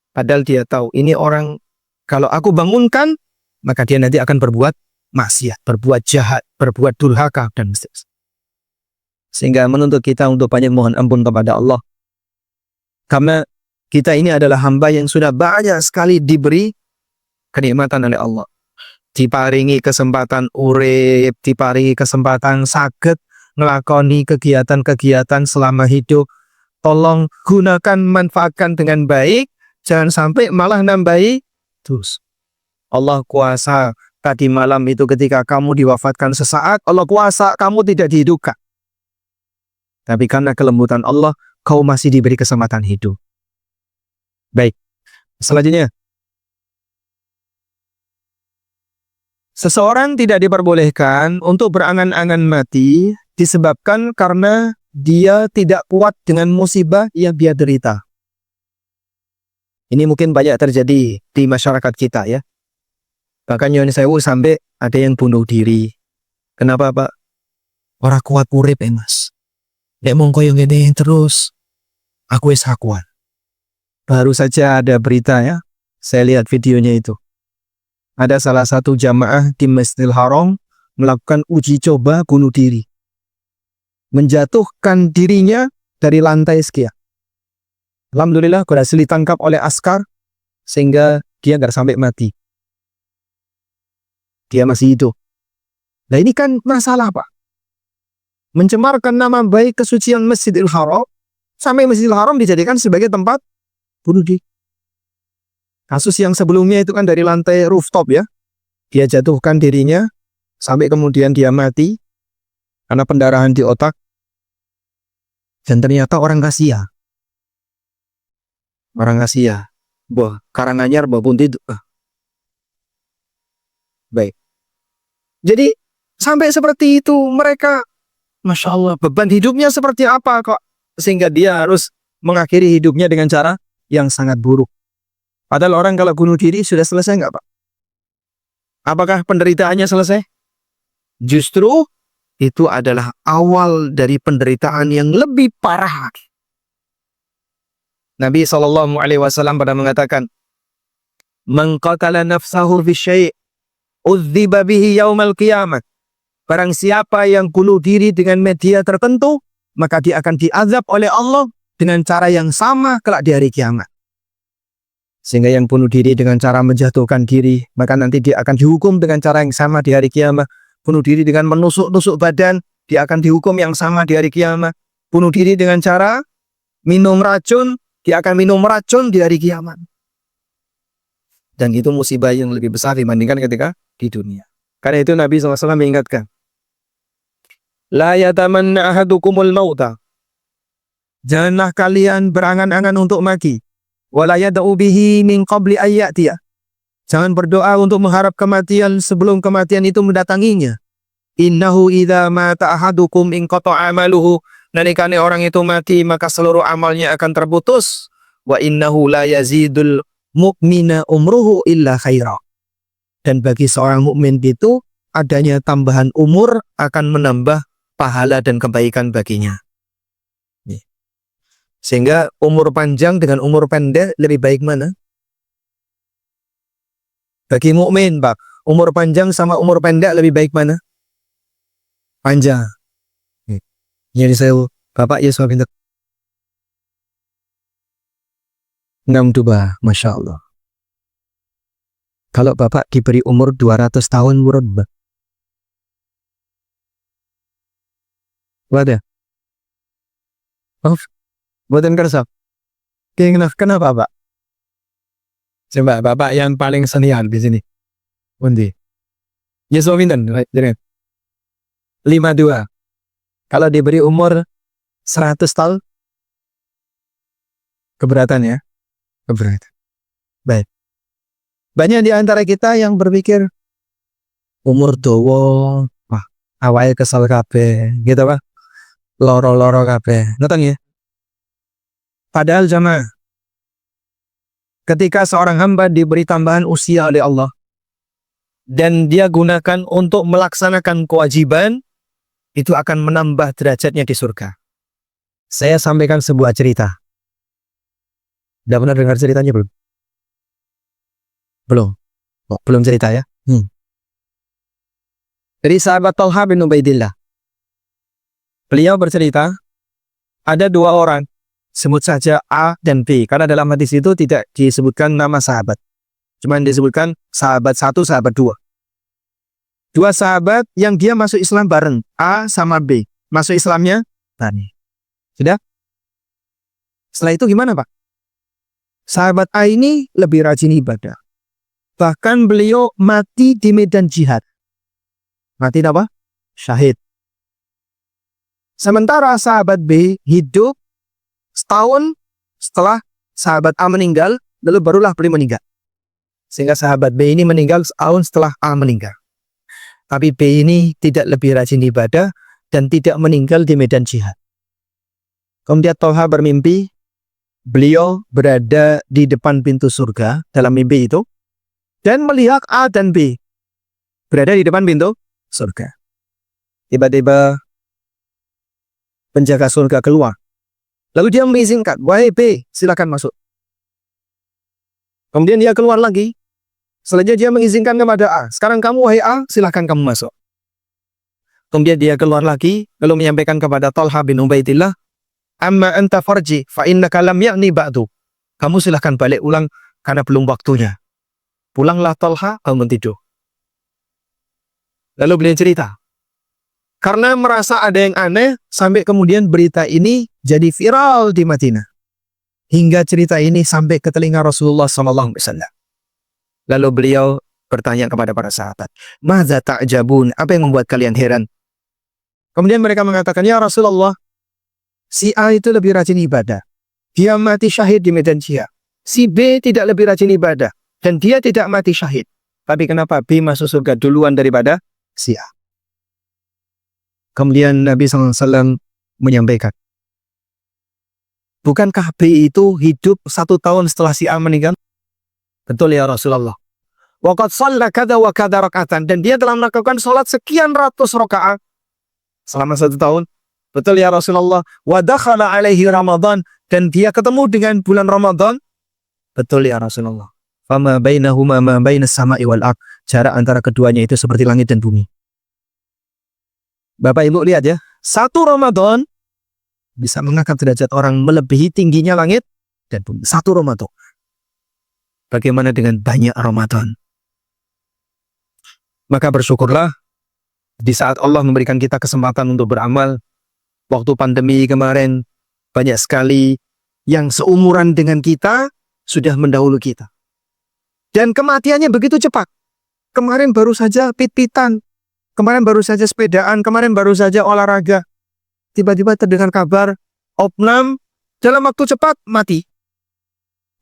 Padahal dia tahu, ini orang, kalau aku bangunkan, maka dia nanti akan berbuat maksiat, berbuat jahat, berbuat durhaka, dan seterusnya. Sehingga menuntut kita untuk banyak mohon ampun kepada Allah. Karena kita ini adalah hamba yang sudah banyak sekali diberi kenikmatan oleh Allah. Diparingi kesempatan urip, diparingi kesempatan saged ngelakoni kegiatan-kegiatan selama hidup. Tolong gunakan, manfaatkan dengan baik, jangan sampai malah nambahi dosa. Allah kuasa. Tadi malam itu ketika kamu diwafatkan sesaat, Allah kuasa kamu tidak dihidupkan. Tapi karena kelembutan Allah, kau masih diberi kesempatan hidup. Baik, selanjutnya. Seseorang tidak diperbolehkan untuk berangan-angan mati disebabkan karena dia tidak kuat dengan musibah yang dia derita. Ini mungkin banyak terjadi di masyarakat kita ya. Bahkan nyuwun sewu sampai ada yang bunuh diri. Kenapa Pak? Ora kuat urip Mas. Nek mong koyo ngene terus, aku wis kuat. Baru saja ada berita ya, saya lihat videonya itu. Ada salah satu jamaah di Masjidil Haram melakukan uji coba bunuh diri. Menjatuhkan dirinya dari lantai sekian. Alhamdulillah berhasil ditangkap oleh askar, sehingga dia nggak sampai mati. Dia masih hidup. Nah ini kan masalah Pak. Mencemarkan nama baik kesucian Masjidil Haram, sampai Masjidil Haram dijadikan sebagai tempat bunuh diri. Kasus yang sebelumnya itu kan dari lantai rooftop ya. Dia jatuhkan dirinya, sampai kemudian dia mati, karena pendarahan di otak. Dan ternyata orang Asia. Orang Asia. Boh, Karanganyar, boh Bunti. Baik. Jadi, sampai seperti itu mereka, Masya Allah, beban hidupnya seperti apa kok? Sehingga dia harus mengakhiri hidupnya dengan cara yang sangat buruk. Padahal orang kalau bunuh diri sudah selesai nggak Pak? Apakah penderitaannya selesai? Justru itu adalah awal dari penderitaan yang lebih parah lagi. Nabi SAW pernah mengatakan, Man qatala nafsahu fi syai' udziba bihi yaumal qiyamah. Barang siapa yang bunuh diri dengan media tertentu, maka dia akan diazab oleh Allah dengan cara yang sama kelak di hari kiamat. Sehingga yang bunuh diri dengan cara menjatuhkan diri, maka nanti dia akan dihukum dengan cara yang sama di hari kiamat. Bunuh diri dengan menusuk-nusuk badan, dia akan dihukum yang sama di hari kiamat. Bunuh diri dengan cara minum racun, dia akan minum racun di hari kiamat. Dan itu musibah yang lebih besar dibandingkan ketika di dunia. Karena itu Nabi SAW mengingatkan, La yatamanna ahadukumul mauta. Janganlah kalian berangan-angan untuk mati. Wala yada'u bihi min qabli ayyatiya. Jangan berdoa untuk mengharap kematian sebelum kematian itu mendatanginya. Innahu idza mata ahadukum in qata'a amaluhu. Nalikane orang itu mati maka seluruh amalnya akan terputus. Wa innahu la yazidul mu'mina umruhu illa khaira. Dan bagi seorang mukmin itu adanya tambahan umur akan menambah pahala dan kebaikan baginya. Sehingga umur panjang dengan umur pendek lebih baik mana? Bagi mukmin, Pak, umur panjang sama umur pendek lebih baik mana? Panjang. Jadi saya, Bapak Yesus pintar. 62, Masya Allah. Kalau Bapak diberi umur 200 tahun murad, wadah. Oh, buatan kerasa. Kenapa, Pak? Coba Bapak yang paling senior di sini. Undi. Yesus pintar. 52. Kalau diberi umur 100 tahun, keberatan ya? Keberatan. Baik. Banyak di antara kita yang berpikir umur dawa, wah, awake kesal kabeh, gitu Pak. Loro-loro kabeh. Ngerti ya? Padahal jamaah, ketika seorang hamba diberi tambahan usia oleh Allah dan dia gunakan untuk melaksanakan kewajiban, itu akan menambah derajatnya di surga. Saya sampaikan sebuah cerita. Udah pernah dengar ceritanya belum? Belum. Oh, belum cerita ya? Dari sahabat Talha bin Ubaidillah. Beliau bercerita, ada dua orang, sebut saja A dan B, karena dalam hadis itu tidak disebutkan nama sahabat. Cuma disebutkan sahabat 1, sahabat 2. Dua sahabat yang dia masuk Islam bareng, A sama B. Masuk Islamnya tadi. Sudah? Setelah itu gimana, Pak? Sahabat A ini lebih rajin ibadah. Bahkan beliau mati di medan jihad. Mati apa? Syahid. Sementara sahabat B hidup setahun setelah sahabat A meninggal, lalu barulah beliau meninggal. Sehingga sahabat B ini meninggal setahun setelah A meninggal. Tapi B ini tidak lebih rajin ibadah dan tidak meninggal di medan jihad. Kemudian Talha bermimpi, beliau berada di depan pintu surga dalam mimpi itu, dan melihat A dan B berada di depan pintu surga. Tiba-tiba penjaga surga keluar. Lalu dia mengizinkan, wahai B, silakan masuk. Kemudian dia keluar lagi. Selanjutnya dia mengizinkan kepada A, sekarang kamu wahai A, silakan kamu masuk. Kemudian dia keluar lagi, lalu menyampaikan kepada Talha bin Ubaidillah, amma anta farji, fa innaka lam ya'ni ba'du. Kamu silakan balik ulang, karena belum waktunya. Pulanglah Talha, bangun tidur. Lalu beliau cerita, karena merasa ada yang aneh, sampai kemudian berita ini jadi viral di Madinah. Hingga cerita ini sampai ke telinga Rasulullah SAW. Lalu beliau bertanya kepada para sahabat, Madza ta'jabun? Apa yang membuat kalian heran? Kemudian mereka mengatakan, ya Rasulullah, si A itu lebih rajin ibadah. Dia mati syahid di medan jihad. Si B tidak lebih rajin ibadah. Dan dia tidak mati syahid. Tapi kenapa B masuk surga duluan daripada si A? Kemudian Nabi SAW menyampaikan, bukankah B itu hidup 1 tahun setelah si A meninggal? Betul ya Rasulullah. Waqad shalla kada wa kada raka'atan. Dan dia telah melakukan sholat sekian ratus rakaat selama 1 tahun. Betul ya Rasulullah. Wa dakhala alaihi Ramadan. Dan dia ketemu dengan bulan Ramadan. Betul ya Rasulullah. Fama bainahuma ma bainas sama'i wal ard. Jarak antara keduanya itu seperti langit dan bumi. Bapak Ibu lihat ya, satu Ramadan bisa mengangkat derajat orang melebihi tingginya langit dan bumi. Satu Ramadan. Bagaimana dengan banyak Ramadan? Maka bersyukurlah di saat Allah memberikan kita kesempatan untuk beramal. Waktu pandemi kemarin banyak sekali yang seumuran dengan kita sudah mendahului kita. Dan kematiannya begitu cepat. Kemarin baru saja pit-pitan. Kemarin baru saja sepedaan. Kemarin baru saja olahraga. Tiba-tiba terdengar kabar opnam dalam waktu cepat mati.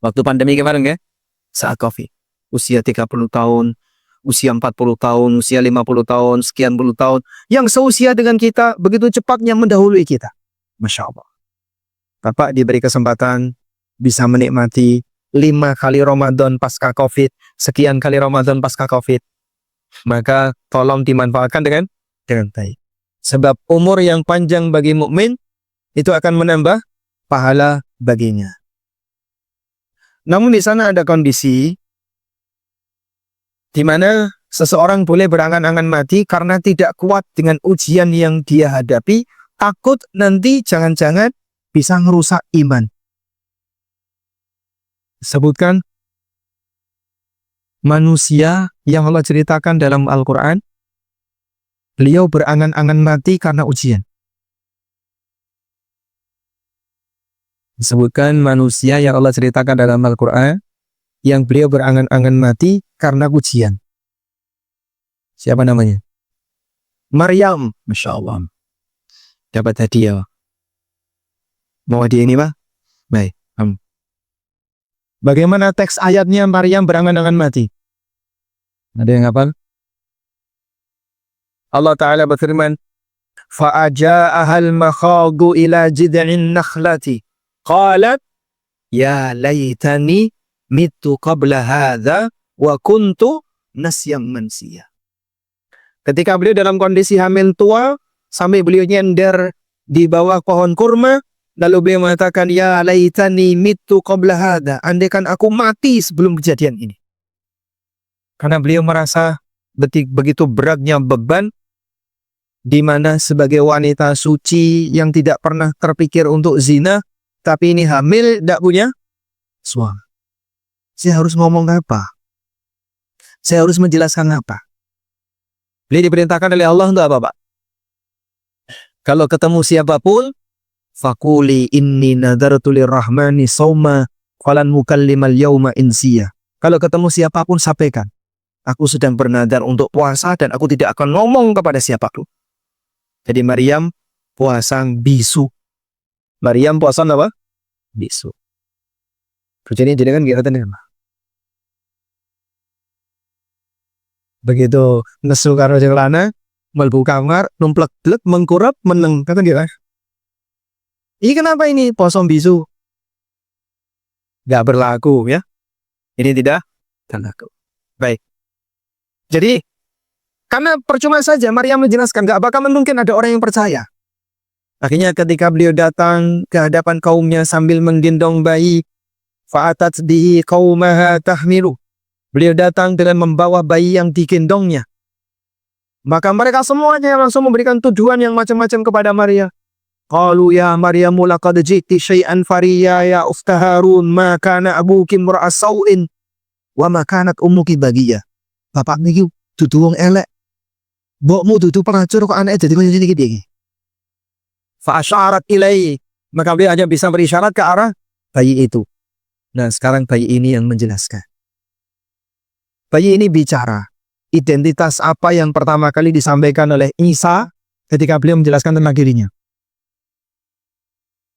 Waktu pandemi kemarin ya. Saat COVID. Usia 30 tahun. Usia 40 tahun. Usia 50 tahun. Sekian puluh tahun. Yang seusia dengan kita begitu cepatnya mendahului kita. Masya Allah. Bapak diberi kesempatan bisa menikmati 5 kali Ramadan pasca COVID, sekian kali Ramadan pasca COVID. Maka tolong dimanfaatkan dengan baik. Sebab umur yang panjang bagi mukmin itu akan menambah pahala baginya. Namun di sana ada kondisi di mana seseorang boleh berangan-angan mati karena tidak kuat dengan ujian yang dia hadapi, takut nanti jangan-jangan bisa merusak iman. Sebutkan manusia yang Allah ceritakan dalam Al-Quran, beliau berangan-angan mati karena ujian. Sebutkan manusia yang Allah ceritakan dalam Al-Quran, yang beliau berangan-angan mati karena ujian. Siapa namanya? Maryam. Masya Allah. Dapat hadiah. Mau hadiah ini, Pak? Baik. Bagaimana teks ayatnya Maryam berangan-angan mati? Ada yang hafal? Allah Ta'ala berfirman, فَأَجَاءَهَا الْمَخَاضُ إِلَى جِذْعِ النَّخْلَةِ قَالَتْ يَا لَيْتَنِي مِتُّ قَبْلَ هَذَا وَكُنْتُ نَسْيًا مَنْسِيًّا. Ketika beliau dalam kondisi hamil tua, sampai beliau nyender di bawah pohon kurma, lalu beliau mengatakan, ya laitani mitu qabla hadha, andaikan aku mati sebelum kejadian ini. Karena beliau merasa begitu beratnya beban, di mana sebagai wanita suci yang tidak pernah terpikir untuk zina, tapi ini hamil, tidak punya suami. Saya harus ngomong apa? Saya harus menjelaskan apa? Beliau diperintahkan oleh Allah untuk apa, Pak? Kalau ketemu siapapun, Fakuli inni nadartu lirrahmani sawma falan mukallimal yawma insiya. Kalau ketemu siapapun sampaikan, aku sedang bernadar untuk puasa dan aku tidak akan ngomong kepada siapapun. Jadi Maryam puasang bisu. Maryam puasang apa? Bisu. Jadi kan kelihatan apa? Begitu nesu karo celana, mlebu kamar, numplek-blek, mengkurap, meneng, kata dia. Ini kenapa ini poso bisu? Gak berlaku ya. Ini tidak berlaku. Baik. Jadi, karena percuma saja Maryam menjelaskan, gak bakal mungkin ada orang yang percaya. Akhirnya ketika beliau datang ke hadapan kaumnya sambil menggendong bayi, fa'atat bihi qaumaha tahmilu. Beliau datang dengan membawa bayi yang digendongnya. Maka mereka semuanya langsung memberikan tuduhan yang macam-macam kepada Maryam. Qalu ya Maryamu laqad ji'ti syai'an fariya ya ukhta Harun ma kana abuki imra'a sau'in wa ma kanat ummuki bagiyah. Bapak niki dudu wong elek. Mbokmu dudu pelacur kok anake dadi koyo ngene iki. Fa asyarat ilaihi. Maka beliau hanya bisa berisyarat ke arah bayi itu. Nah, sekarang bayi ini yang menjelaskan. Bayi ini bicara. Identitas apa yang pertama kali disampaikan oleh Isa ketika beliau menjelaskan tentang dirinya?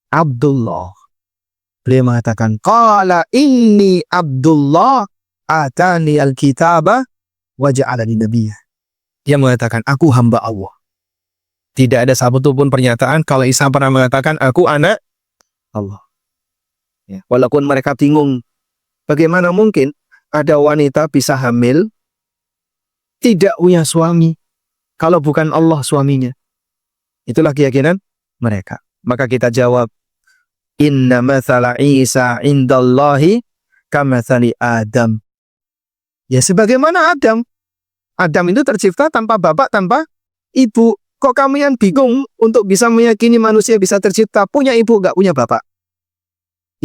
Abdullah. Beliau mengatakan, qala inni Abdullah atani al-kitaba wa ja'alani nabiyya. Dia mengatakan, aku hamba Allah. Tidak ada satu pun pernyataan kalau Isa pernah mengatakan, aku anak Allah. Ya, walaupun mereka bingung, bagaimana mungkin ada wanita bisa hamil, tidak punya suami, kalau bukan Allah suaminya. Itulah keyakinan mereka. Maka kita jawab, inna mathala Isa indallahi kamathali Adam. Ya sebagaimana Adam. Adam itu tercipta tanpa bapak, tanpa ibu. Kok kamu yang bingung untuk bisa meyakini manusia bisa tercipta punya ibu, nggak punya bapak?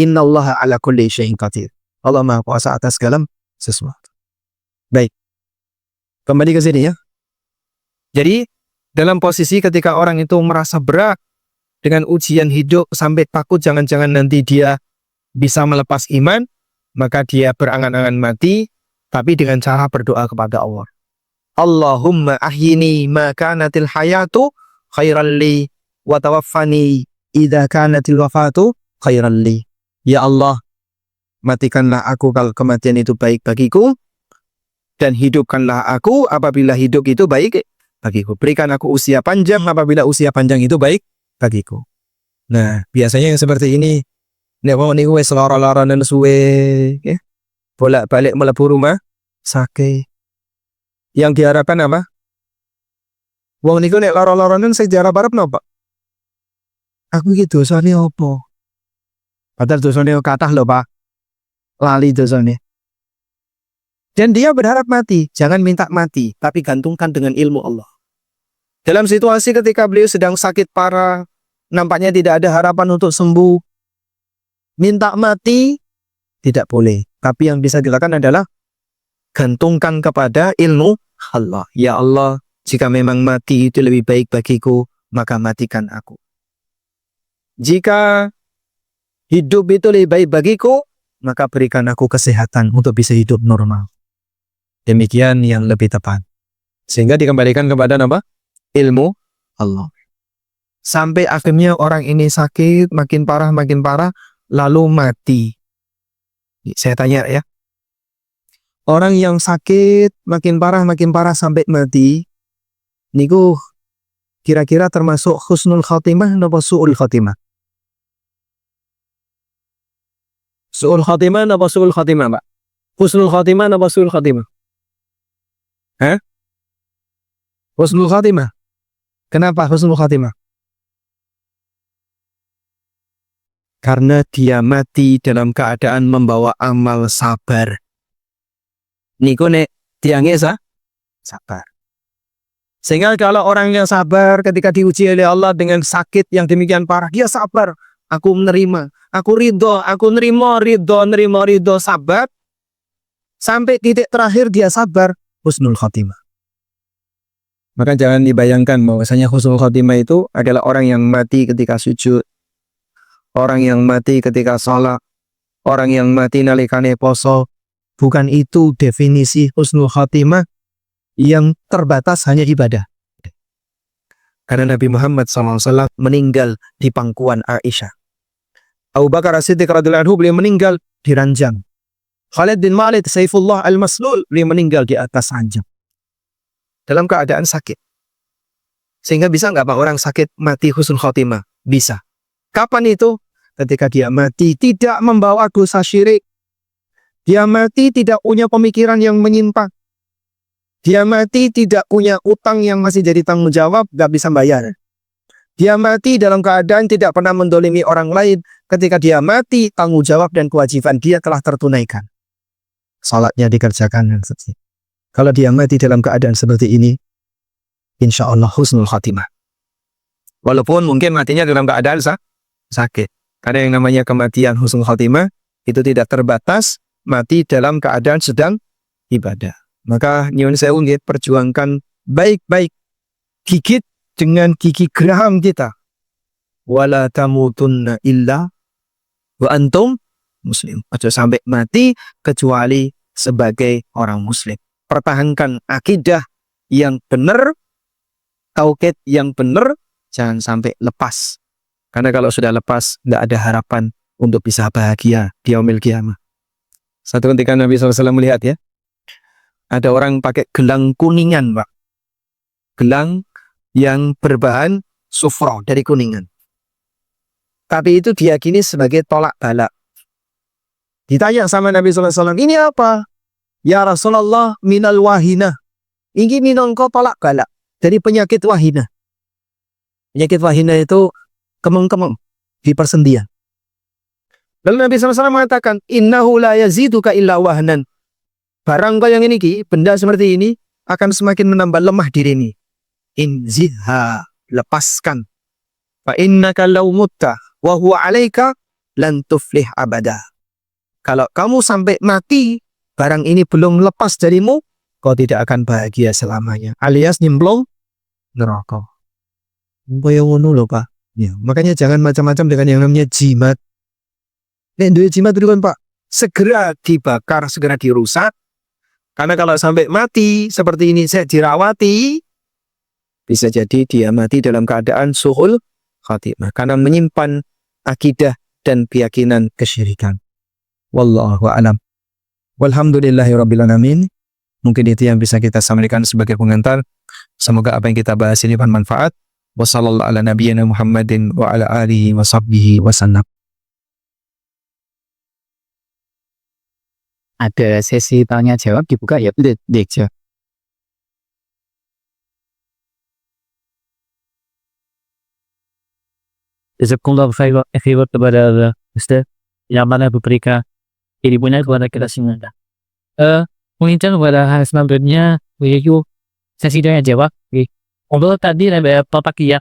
Innallaha ala kulli syai'in qadir. Allah Maha Kuasa atas segala sesuatu. Baik. Kembali ke sini ya. Jadi, dalam posisi ketika orang itu merasa berat dengan ujian hidup sampai takut jangan-jangan nanti dia bisa melepas iman, maka dia berangan-angan mati, tapi dengan cara berdoa kepada Allah. Allahumma ahyini ma kanatil hayatu khairan li wa tawaffani idza kanatil wafatu khairan li. Ya Allah, matikanlah aku kalau kematian itu baik bagiku, dan hidupkanlah aku apabila hidup itu baik bagiku. Berikan aku usia panjang apabila usia panjang itu baik bagiku. Nah, biasanya yang seperti ini, nek wong niku wis lara-laranen suwe, ya. Bolak-balik mlebu rumah sakit. Yang diharapkan apa? Wong niku nek lara-laranen sing diharap-harap napa? Aku iki dosane apa? Padahal dosane kathah lho, Pak. Lali dosane. Dan dia berharap mati. Jangan minta mati, tapi gantungkan dengan ilmu Allah. Dalam situasi ketika beliau sedang sakit parah, nampaknya tidak ada harapan untuk sembuh, minta mati tidak boleh. Tapi yang bisa dilakukan adalah gantungkan kepada ilmu Allah. Ya Allah, jika memang mati itu lebih baik bagiku, maka matikan aku. Jika hidup itu lebih baik bagiku, maka berikan aku kesehatan untuk bisa hidup normal. Demikian yang lebih tepat. Sehingga dikembalikan kepada apa? Ilmu Allah. Sampai akhirnya orang ini sakit, makin parah, lalu mati. Saya tanya ya. Orang yang sakit, makin parah sampai mati, niku kira-kira termasuk husnul khatimah atau su'ul khatimah? Su'ul khatimah atau su'ul khatimah, Pak? Husnul khatimah atau su'ul khatimah? Hah? Husnul khatimah. Kenapa husnul khatimah? Karena dia mati dalam keadaan membawa amal sabar. Niku nek tiangnya sabar. Sehingga kalau orang yang sabar ketika diuji oleh Allah dengan sakit yang demikian parah, dia sabar. Aku menerima, aku ridho, aku nerima, ridho, sabar. Sampai titik terakhir dia sabar, husnul khatimah. Maka jangan dibayangkan bahwasanya husnul khatimah itu adalah orang yang mati ketika sujud, orang yang mati ketika sholat, orang yang mati nalikane poso. Bukan itu definisi husnul khatimah yang terbatas hanya ibadah. Karena Nabi Muhammad SAW meninggal di pangkuan Aisyah. Abu Bakar As-Siddiq radhiyallahu anhu beliau meninggal di ranjang. Khalid bin Walid Saifullah Al-Maslul beliau meninggal di atas ranjang. Dalam keadaan sakit. Sehingga bisa nggak Pak orang sakit mati husnul khatimah? Bisa. Kapan itu? Ketika dia mati tidak membawa dosa syirik. Dia mati tidak punya pemikiran yang menyimpang. Dia mati tidak punya utang yang masih jadi tanggung jawab, gak bisa bayar. Dia mati dalam keadaan tidak pernah mendolimi orang lain. Ketika dia mati, tanggung jawab dan kewajiban dia telah tertunaikan. Salatnya dikerjakan dan seterusnya. Kalau dia mati dalam keadaan seperti ini, insya Allah husnul khatimah. Walaupun mungkin matinya dalam keadaan sakit. Karena yang namanya kematian husnul khatimah itu tidak terbatas mati dalam keadaan sedang ibadah. Maka nyuwun sewu nggih perjuangkan baik-baik, gigit dengan gigi geraham kita. Wala tamutunna illa wa antum muslim. Aja sampai mati kecuali sebagai orang muslim. Pertahankan akidah yang benar, tauhid yang benar, jangan sampai lepas. Karena kalau sudah lepas, nggak ada harapan untuk bisa bahagia di yaumil qiyamah. Satu ketika Nabi SAW melihat ya, ada orang pakai gelang kuningan, Pak. Gelang yang berbahan sufra dari kuningan. Tapi itu diyakini sebagai tolak bala. Ditanya sama Nabi SAW, ini apa? Ya Rasulullah, minal wahina. Ini minangka tolak bala. Dari penyakit wahina. Penyakit wahina itu kemeng-kemeng di persendian. Lalu Nabi SAW mengatakan, innahu la yaziduka illa wahnan. barang kau yang ini ki, benda seperti ini akan semakin menambah lemah diri ini. Inzihha, lepaskan. Fa innaka law mutta wa huwa 'alaika lan tuflih abada. Kalau kamu sampai mati, barang ini belum lepas darimu, kau tidak akan bahagia selamanya. Alias nyemplung neraka. Kaya ngono lho, Pak. Ya, makanya jangan macam-macam dengan yang namanya jimat. Nek duwe jimat itu kan, Pak, segera dibakar, segera dirusak. Karena kalau sampai mati seperti ini, saya dirawati, bisa jadi dia mati dalam keadaan suhul khatimah karena menyimpan akidah dan keyakinan kesyirikan. Wallahu a'lam. Walhamdulillahirabbil alamin. Mungkin itu yang bisa kita sampaikan sebagai pengantar. Semoga apa yang kita bahas ini bermanfaat. Wassallallahu ala nabiyyina Muhammadin wa ala alihi wa sahbihi wasallam. Ada sesi tanya jawab dibuka ya, Dek. Jazakumullah khairan kepada Ustaz yang mana memberikan ilmunya kepada kita semua. Mengincar kepada hal selanjutnya yaitu sesi tanya jawab. Untuk tadi ada Bapak Kia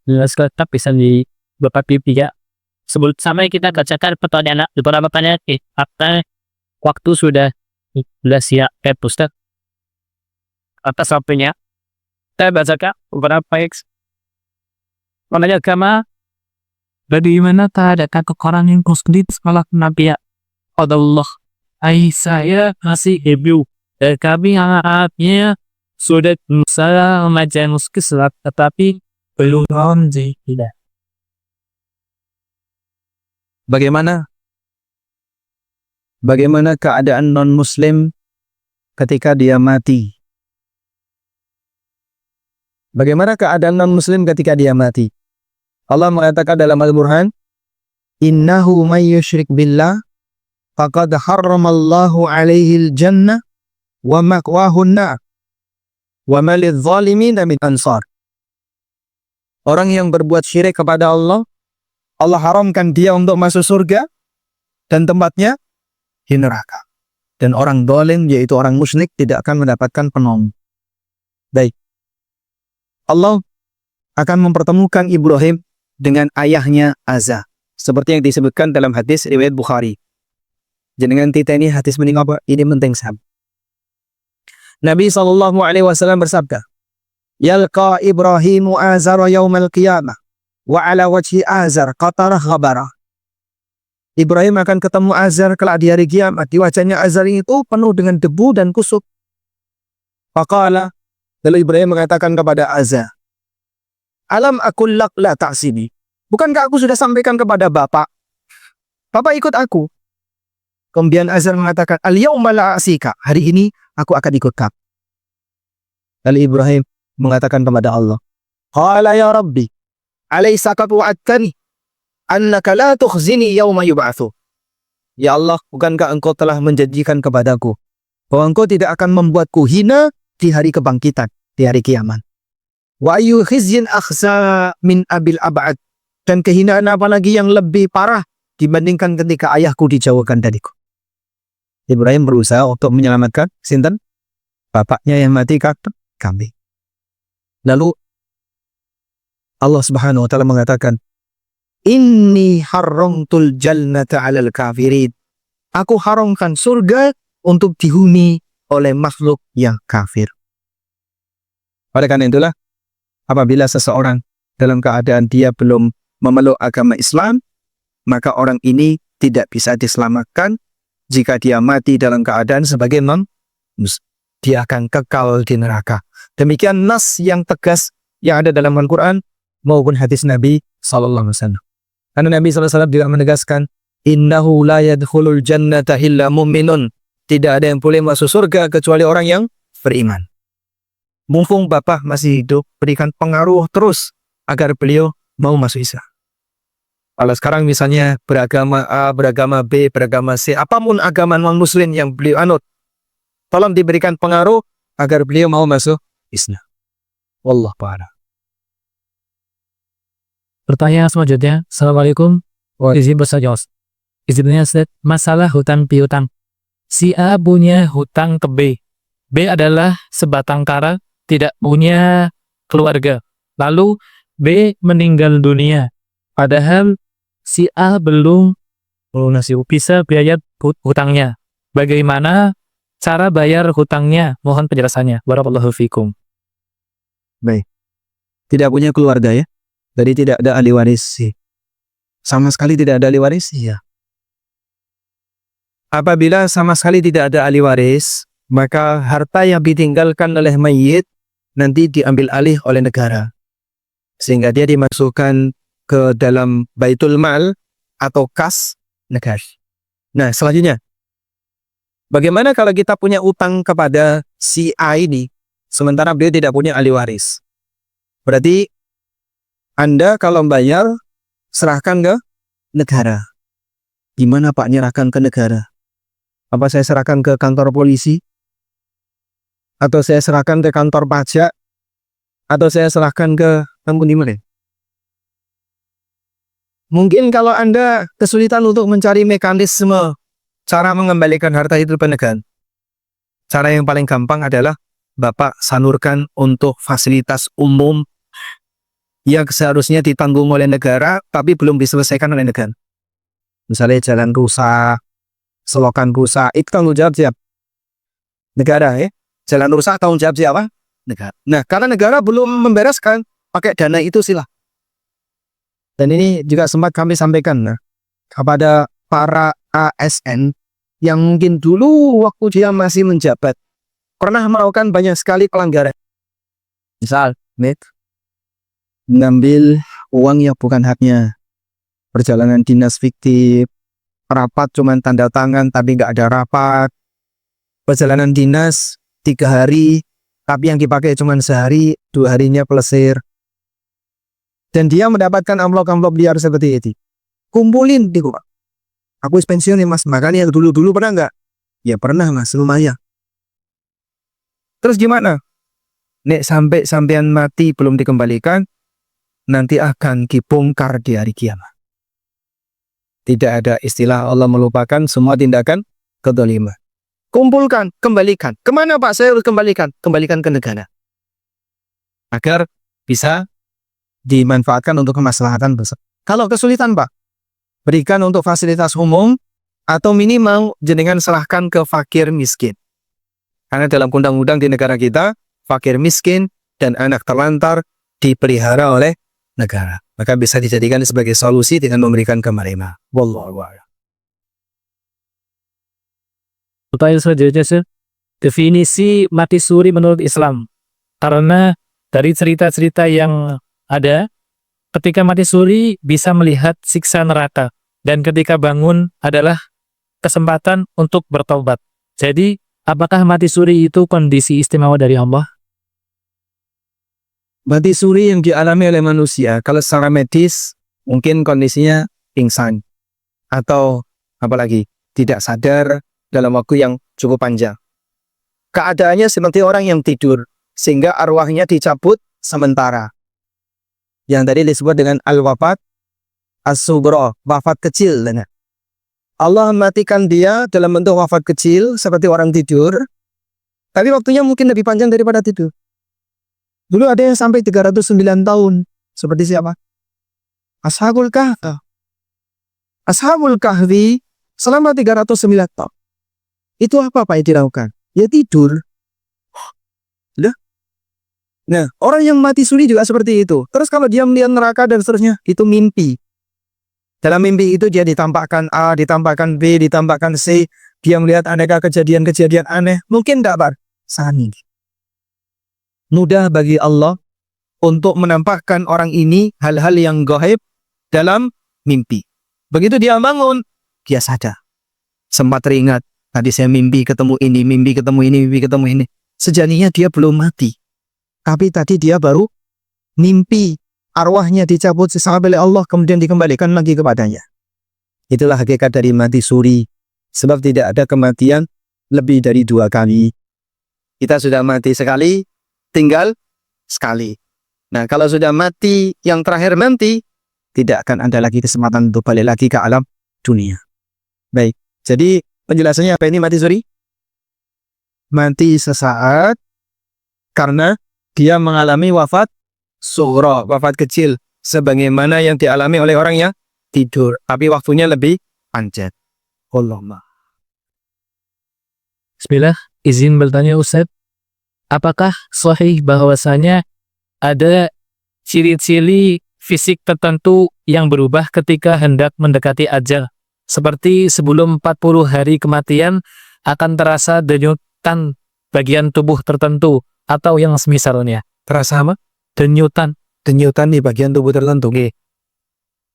jelaskan bisa di Bapak Kia. Sebelum sampai kita bacakan pertanyaan beberapa pertanyaan apa waktu sudah siap Ustaz atas sampainya saya bacakan beberapa Menanya agama, bagaimana terhadap kekurangan kosmik sekolah Nabi Allah. Saya masih ibu, kami harapnya sudah berusaha memajang keselak, tetapi belum tidak. Bagaimana keadaan non-muslim ketika dia mati? Bagaimana keadaan non-muslim ketika dia mati? Allah mengatakan dalam Al-Qur'an, "Innahu may yusyrik billah faqad harramallahu 'alaihil jannah wa ma'wahun nar wa ma lidh-dhalimin min ansar." Orang yang berbuat syirik kepada Allah, Allah haramkan dia untuk masuk surga dan tempatnya di neraka. Dan orang zalim yaitu orang musyrik tidak akan mendapatkan penolong. Baik. Allah akan mempertemukan Ibrahim dengan ayahnya Azza, seperti yang disebutkan dalam hadis riwayat Bukhari. Jenengan kita ini hadis meninggal ini penting sahab. Nabi SAW bersabda, "Yalqa Ibrahimu Azar yaumal qiyamah wa ala wajhi Azar qatarah ghabara." Ibrahim akan ketemu Azar kelak di hari kiamat. Di wajahnya Azar itu penuh dengan debu dan kusut. Faqala, lalu Ibrahim mengatakan kepada Azar, "Alam akul lak la ta'sini." Bukankah aku sudah sampaikan kepada Bapak? Bapak ikut aku. Kemudian Azar mengatakan, "Al-yauma la asika." Hari ini aku akan ikut kamu. Lalu Ibrahim mengatakan kepada Allah, "Qala ya Rabbi, alaysa qad wa'adtani annaka la tukhzini yauma yub'atsu." Ya Allah, bukankah engkau telah menjanjikan kepadaku bahwa engkau tidak akan membuatku hina di hari kebangkitan, di hari kiamat. Wa ayyu khizyin akhza min abil ab'ad. Dan kehinaan apalagi yang lebih parah dibandingkan ketika ayahku dijauhkan dariku. Ibrahim berusaha untuk menyelamatkan sinten? Bapaknya yang mati kambing. Lalu Allah Subhanahu wa taala mengatakan, "Inni harramtul jannata 'alal kafirin." Aku haramkan surga untuk dihuni oleh makhluk yang kafir. Oleh karena itulah, apabila seseorang dalam keadaan dia belum memeluk agama Islam, maka orang ini tidak bisa diselamatkan. Jika dia mati dalam keadaan sebagai non-muslim, dia akan kekal di neraka. Demikian nas yang tegas yang ada dalam Al-Quran maupun hadis Nabi SAW. Karena Nabi SAW juga menegaskan, "Innahu la yadkhulul jannata illa mu'minun." Tidak ada yang boleh masuk surga kecuali orang yang beriman. Mumpung Bapak masih hidup, berikan pengaruh terus agar beliau mau masuk Islam. Kalau sekarang misalnya beragama A, beragama B, beragama C, apapun agama non-muslim yang beliau anut, tolong diberikan pengaruh agar beliau mau masuk Islam. Wallahu a'lam. Pertanyaan selanjutnya, Assalamualaikum. Izin bertanya, izinnya Ustaz, masalah hutang piutang. si A punya hutang ke B. B adalah sebatang kara, tidak punya keluarga. Lalu B meninggal dunia. Padahal si A belum melunasi bisa bayar hutangnya. Bagaimana cara bayar hutangnya? Mohon penjelasannya. Barakallahu fikum. Tidak punya keluarga ya. Jadi tidak ada ahli waris. Sama sekali tidak ada ahli waris ya. Apabila sama sekali tidak ada ahli waris, maka harta yang ditinggalkan oleh mayit nanti diambil alih oleh negara. Sehingga dia dimasukkan ke dalam baitul mal atau kas negara. Nah, selanjutnya. Bagaimana kalau kita punya utang kepada si A ini, sementara beliau tidak punya ahli waris? Berarti Anda kalau bayar, serahkan ke negara. Gimana Pak nyerahkan ke negara? Apa saya serahkan ke kantor polisi? Atau saya serahkan ke kantor pajak? Atau saya serahkan ke di mana? Mungkin kalau Anda kesulitan untuk mencari mekanisme cara mengembalikan harta itu ke negara, cara yang paling gampang adalah Bapak salurkan untuk fasilitas umum yang seharusnya ditanggung oleh negara tapi belum diselesaikan oleh negara. Misalnya jalan rusak, selokan rusak, itu tanggung jawab siapa? Negara ya. Jalan rusak tanggung jawab siapa? Negara. Nah, karena negara belum membereskan, pakai dana itu sila. Dan ini juga sempat kami sampaikan kepada para ASN yang mungkin dulu waktu dia masih menjabat pernah melakukan banyak sekali pelanggaran. Misal, mengambil uang yang bukan haknya, perjalanan dinas fiktif, rapat cuma tanda tangan tapi nggak ada rapat, perjalanan dinas 3 hari tapi yang dipakai cuma sehari, 2 harinya pelesir, dan dia mendapatkan amplop-amplop liar seperti itu. Kumpulin di Pak. Aku pensiun ya Mas, makanya dulu pernah nggak? Ya pernah Mas, lumayan. Terus gimana? Nek sampai sampean mati belum dikembalikan, nanti akan dibongkar di hari kiamat. Tidak ada istilah Allah melupakan semua tindakan kedzaliman. Kumpulkan, kembalikan. Kemana Pak saya harus kembalikan? Kembalikan ke negara. Agar bisa dimanfaatkan untuk kemaslahatan besar. Kalau kesulitan Pak, berikan untuk fasilitas umum atau minimal jenengan serahkan ke fakir miskin. Karena dalam undang-undang di negara kita, fakir miskin dan anak terlantar dipelihara oleh negara. Maka bisa dijadikan sebagai solusi dengan memberikan ke mereka. Wallahu a'lam. Pertanyaan selanjutnya, Sir. Definisi mati suri menurut Islam. Karena dari cerita-cerita yang ada, ketika mati suri bisa melihat siksa neraka. Dan ketika bangun adalah kesempatan untuk bertobat. Jadi, apakah mati suri itu kondisi istimewa dari Allah? Mati suri yang dialami oleh manusia, kalau secara medis, mungkin kondisinya pingsan. Atau, apalagi, tidak sadar dalam waktu yang cukup panjang. Keadaannya seperti orang yang tidur, sehingga arwahnya dicabut sementara. Yang tadi disebut dengan al-wafat as-sughra, wafat kecil. Allah matikan dia dalam bentuk wafat kecil, seperti orang tidur, tapi waktunya mungkin lebih panjang daripada tidur. Dulu ada yang sampai 309 tahun. Seperti siapa? Ashabul Kahfi. Ashabul Kahfi selama 309 tahun. Itu apa Pak yang dilakukan? Ya tidur. Nah, orang yang mati suri juga seperti itu. Terus kalau dia melihat neraka dan seterusnya, itu mimpi. Dalam mimpi itu dia ditampakkan A, ditampakkan B, ditampakkan C. Dia melihat aneka kejadian-kejadian aneh. Mungkin tidak Pak? Sani. Mudah bagi Allah untuk menampakkan orang ini hal-hal yang gaib dalam mimpi. Begitu dia bangun, dia sadar. Sempat teringat, tadi saya mimpi ketemu ini, mimpi ketemu ini, mimpi ketemu ini. Sejatinya dia belum mati. Tapi tadi dia baru mimpi. Arwahnya dicabut sesama oleh Allah, kemudian dikembalikan lagi kepadanya. Itulah hakikat dari mati suri. Sebab tidak ada kematian lebih dari 2 kali. Kita sudah mati sekali, tinggal sekali. Nah, kalau sudah mati, yang terakhir nanti, tidak akan ada lagi kesempatan untuk balik lagi ke alam dunia. Baik, jadi Penjelasannya apa ini mati suri? Mati sesaat karena dia mengalami wafat sughra, wafat kecil, sebagaimana yang dialami oleh orang yang tidur, tapi waktunya lebih panjang. Allahumma. Bismillah, izin bertanya Ustaz, apakah sahih bahwasanya ada ciri-ciri fisik tertentu yang berubah ketika hendak mendekati ajal? Seperti sebelum 40 hari kematian akan terasa denyutan bagian tubuh tertentu atau yang semisalnya. Terasa apa? Denyutan. Denyutan di bagian tubuh tertentu. Oke.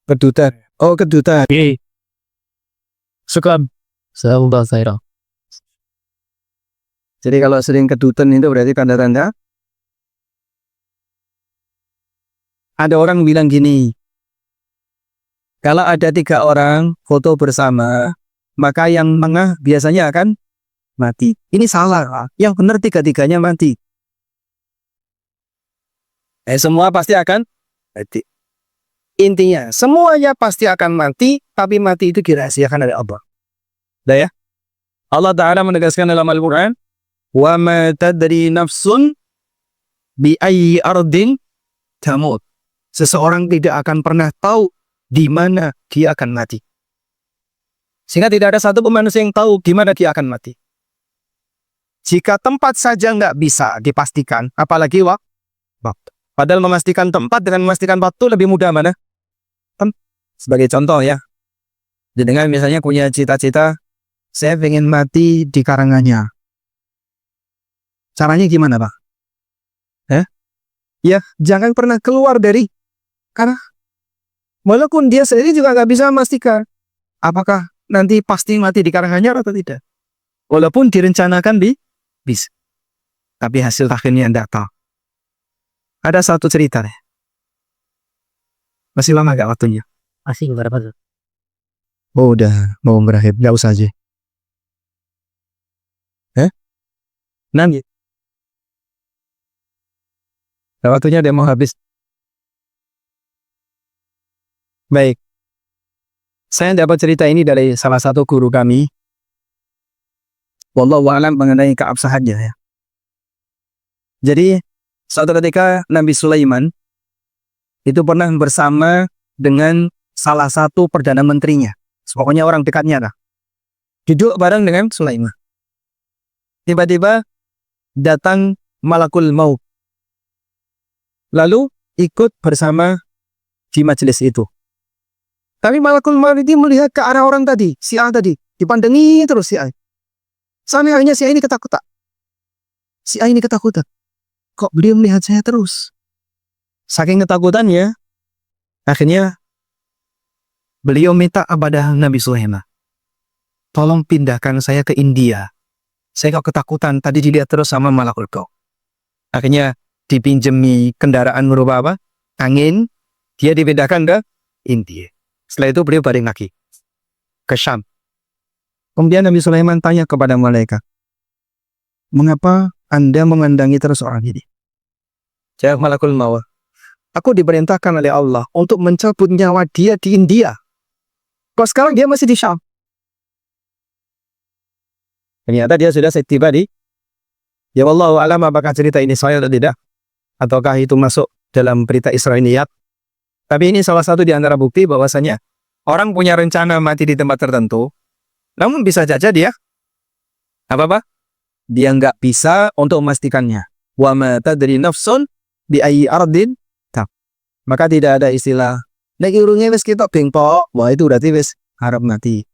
Kedutan. Oh, kedutan. Oke. Syukran. Jazakallahu khairan. Jadi kalau sering kedutan itu berarti tanda-tanda ada orang bilang gini, kalau ada 3 orang foto bersama, maka yang tengah biasanya akan mati. Ini salah. Yang benar 3-3-nya mati. Semua pasti akan mati. Intinya, semuanya pasti akan mati, tapi mati itu dirahasiakan oleh Allah. Dah ya? Allah Ta'ala menegaskan dalam Al-Quran, wa ma tadri nafsun bi ayyi ardin tamut. Seseorang tidak akan pernah tahu di mana dia akan mati. Sehingga tidak ada satu manusia yang tahu di mana dia akan mati. Jika tempat saja nggak bisa dipastikan, apalagi waktu. Padahal memastikan tempat dengan memastikan waktu lebih mudah mana? Sebagai contoh ya, jenengan misalnya punya cita-cita, saya ingin mati di Karanganyar. Caranya gimana, Pak? Ya, jangan pernah keluar dari, karena walaupun dia sendiri juga nggak bisa memastikan apakah nanti pasti mati di Karanganyar atau tidak. Walaupun direncanakan bisa, tapi hasil akhirnya tidak tahu. Ada satu cerita nih. Masih lama gak waktunya? Masih berapa tuh? Oh udah mau berakhir, nggak usah aja. Nanti. Nah, waktunya udah mau habis. Baik. Saya dapat cerita ini dari salah satu guru kami. Wallahu a'lam mengenai keabsahannya ya. Jadi suatu ketika Nabi Sulaiman itu pernah bersama dengan salah satu perdana menterinya. Pokoknya orang dekatnya lah. Duduk bareng dengan Sulaiman. Tiba-tiba datang malakul maut. Lalu ikut bersama di majelis itu. Tapi malakul maut ini melihat ke arah orang tadi, si A tadi. Dipandangi terus si A. Sampai akhirnya si A ini ketakutan. Si A ini ketakutan. Kok beliau melihat saya terus? Saking ketakutannya, akhirnya beliau minta kepada Nabi Sulaiman, tolong pindahkan saya ke India. Saya kok ketakutan, tadi dilihat terus sama malakul maut. Akhirnya dipinjemi kendaraan berupa apa? Angin, dia dipindahkan ke India. Setelah itu beliau baring lagi ke Syam. Kemudian Nabi Sulaiman tanya kepada malaikat, mengapa Anda memandangi terus orang ini? Jawab malakul maut, aku diperintahkan oleh Allah untuk mencabut nyawa dia di India. Kok sekarang dia masih di Syam? Ternyata dia sudah tiba di. Ya wallahu a'lam apakah cerita ini sahih atau tidak, ataukah itu masuk dalam berita Israiliyat. Tapi ini salah satu di antara bukti bahwasanya orang punya rencana mati di tempat tertentu, namun bisa saja dia apa? Dia nggak bisa untuk memastikannya. Wa ma tadri nafsun bi ayyi ardin tak. Maka tidak ada istilah nek urunge wis ketok bengkok, wah itu berarti wis harap mati.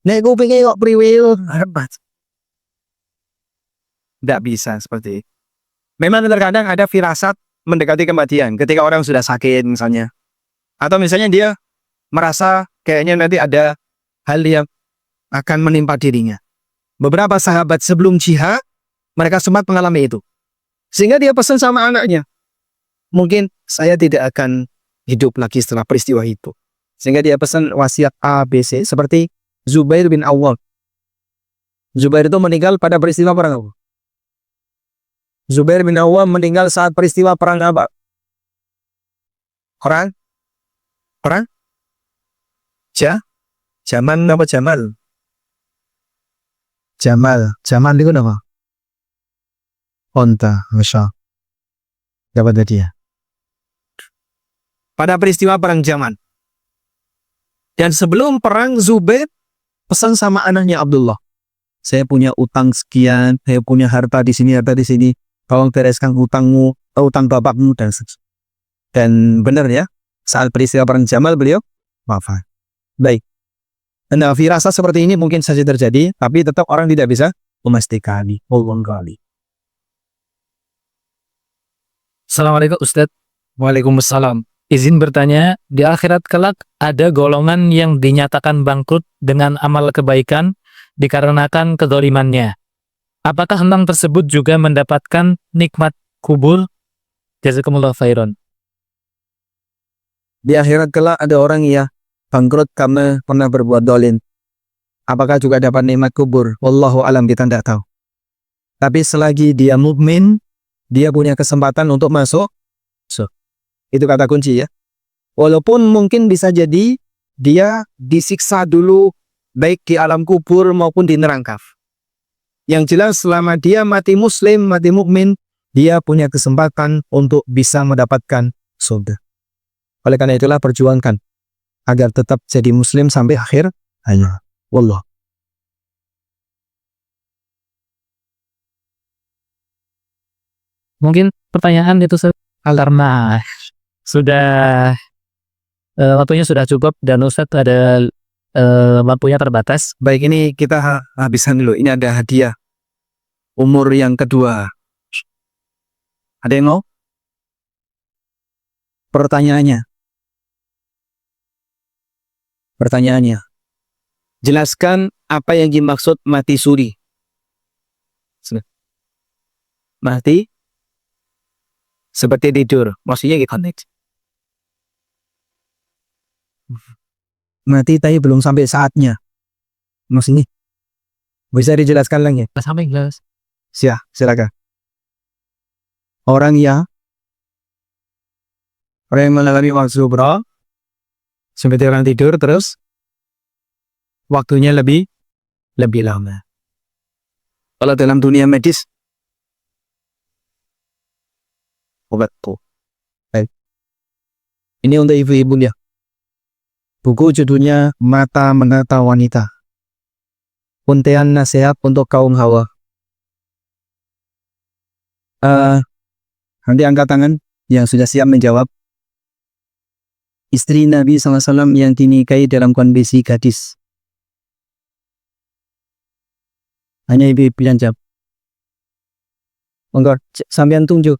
Nek kupinge kok priwil, harap mati. Tidak bisa seperti itu. Memang terkadang ada firasat mendekati kematian ketika orang sudah sakit misalnya. Atau misalnya dia merasa kayaknya nanti ada hal yang akan menimpa dirinya. Beberapa sahabat sebelum jihad, mereka sempat mengalami itu. Sehingga dia pesan sama anaknya, mungkin saya tidak akan hidup lagi setelah peristiwa itu. Sehingga dia pesan wasiat A, B, C, seperti Zubair bin Awwam. Zubair itu meninggal pada peristiwa perang apa? Zubair bin Awwam meninggal saat peristiwa perang apa? Perang? Zaman apa Jamal? Jamal itu apa? Onta, masya. Dapat dia. Pada peristiwa perang Jamal. Dan sebelum perang, Zubair pesan sama anaknya Abdullah. Saya punya utang sekian, saya punya harta di sini, tolong bereskan utangmu, utang bapakmu dan benar ya, saat peristiwa perang Jamal beliau wafat. Baik. Nah, firasat seperti ini mungkin saja terjadi, tapi tetap orang tidak bisa memastikan. Kali. Assalamualaikum Ustadz. Waalaikumsalam. Izin bertanya, di akhirat kelak ada golongan yang dinyatakan bangkrut dengan amal kebaikan dikarenakan kezalimannya. Apakah orang tersebut juga mendapatkan nikmat kubur? Jazakumullah khairan. Di akhirat kelak ada orang yang bangkrut karena pernah berbuat dolim. Apakah juga dapat nikmat kubur? Wallahu alam, kita tidak tahu. Tapi selagi dia mukmin, dia punya kesempatan untuk masuk. Itu kata kunci ya. Walaupun mungkin bisa jadi dia disiksa dulu baik di alam kubur maupun di neraka. Yang jelas selama dia mati muslim, mati mukmin, dia punya kesempatan untuk bisa mendapatkan surga. Oleh karena itulah perjuangkan agar tetap jadi muslim sampai akhir hayat. Wallah. Mungkin pertanyaan itu karena sudah waktunya sudah cukup dan Ustadz ada waktunya terbatas. Baik, ini kita habiskan dulu. Ini ada hadiah umur yang kedua. Ada yang mau? Pertanyaannya. Jelaskan apa yang dimaksud mati suri. Mati seperti tidur. Maksudnya gimana? Mati tapi belum sampai saatnya. Maksudnya bisa dijelaskan lagi? Sampai jelas. Silakan. Orang yang mengalami waktu bro, seperti orang tidur terus waktunya lebih lama. Kalau dalam dunia medis, obat tuh. Baik. Ini untuk ibu-ibu ya. Buku judulnya Mata Menata Wanita. Untean nasihat untuk kaum hawa. Nanti angkat tangan yang sudah siap menjawab. Istri Nabi SAW yang dinikahi dalam kondisi gadis. Hanya ibu-ibu yang jawab. Monggo, sampean tunjuk.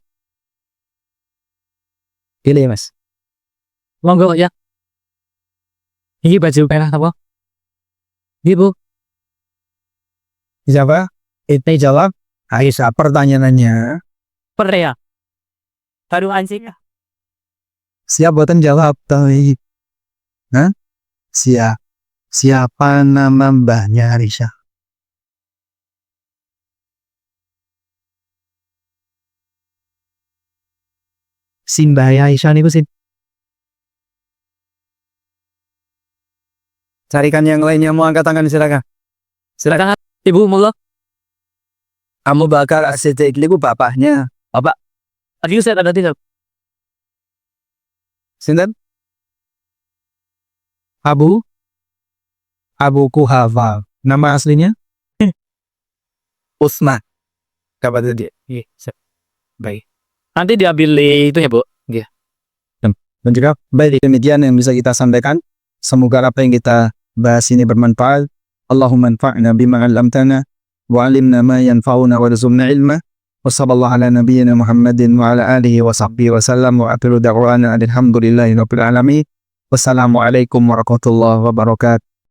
Pilih mas. Monggo ya. Ini baju merah apa? Ibu. Siapa? Itu jawab. Aisyah, pertanyaannya. Pernah ya? Baru anjing ya? Siap buatan jawab. Hah? Siapa nama mbahnya Aisyah? Mbah Aisyah niku sih. Carikan yang lainnya, mau angkat tangan silakan. Silakan Ibu, monggo. Abu Bakar As-Siddiq itu bapaknya. Bapak. Tadi saya ada tidak. Sinten? Abu Kuhafa. Nama aslinya? Utsman. Kapan dia? Iya, baik. Nanti diambil itu ya, Bu. Iya. Dan juga baik, demikian yang bisa kita sampaikan. Semoga apa yang kita bahas ini bermanfaat. Allahumma anfa'na bima 'allamtana wa 'allimna ma yanfa'una warzuqna ilma. Wa sallallahu ala nabiyyina Muhammadin wa ala alihi wa sahbihi wa sallam wa akhiru da'wana alhamdulillahi rabbil alamin. Wassalamualaikum warahmatullahi wabarakatuh.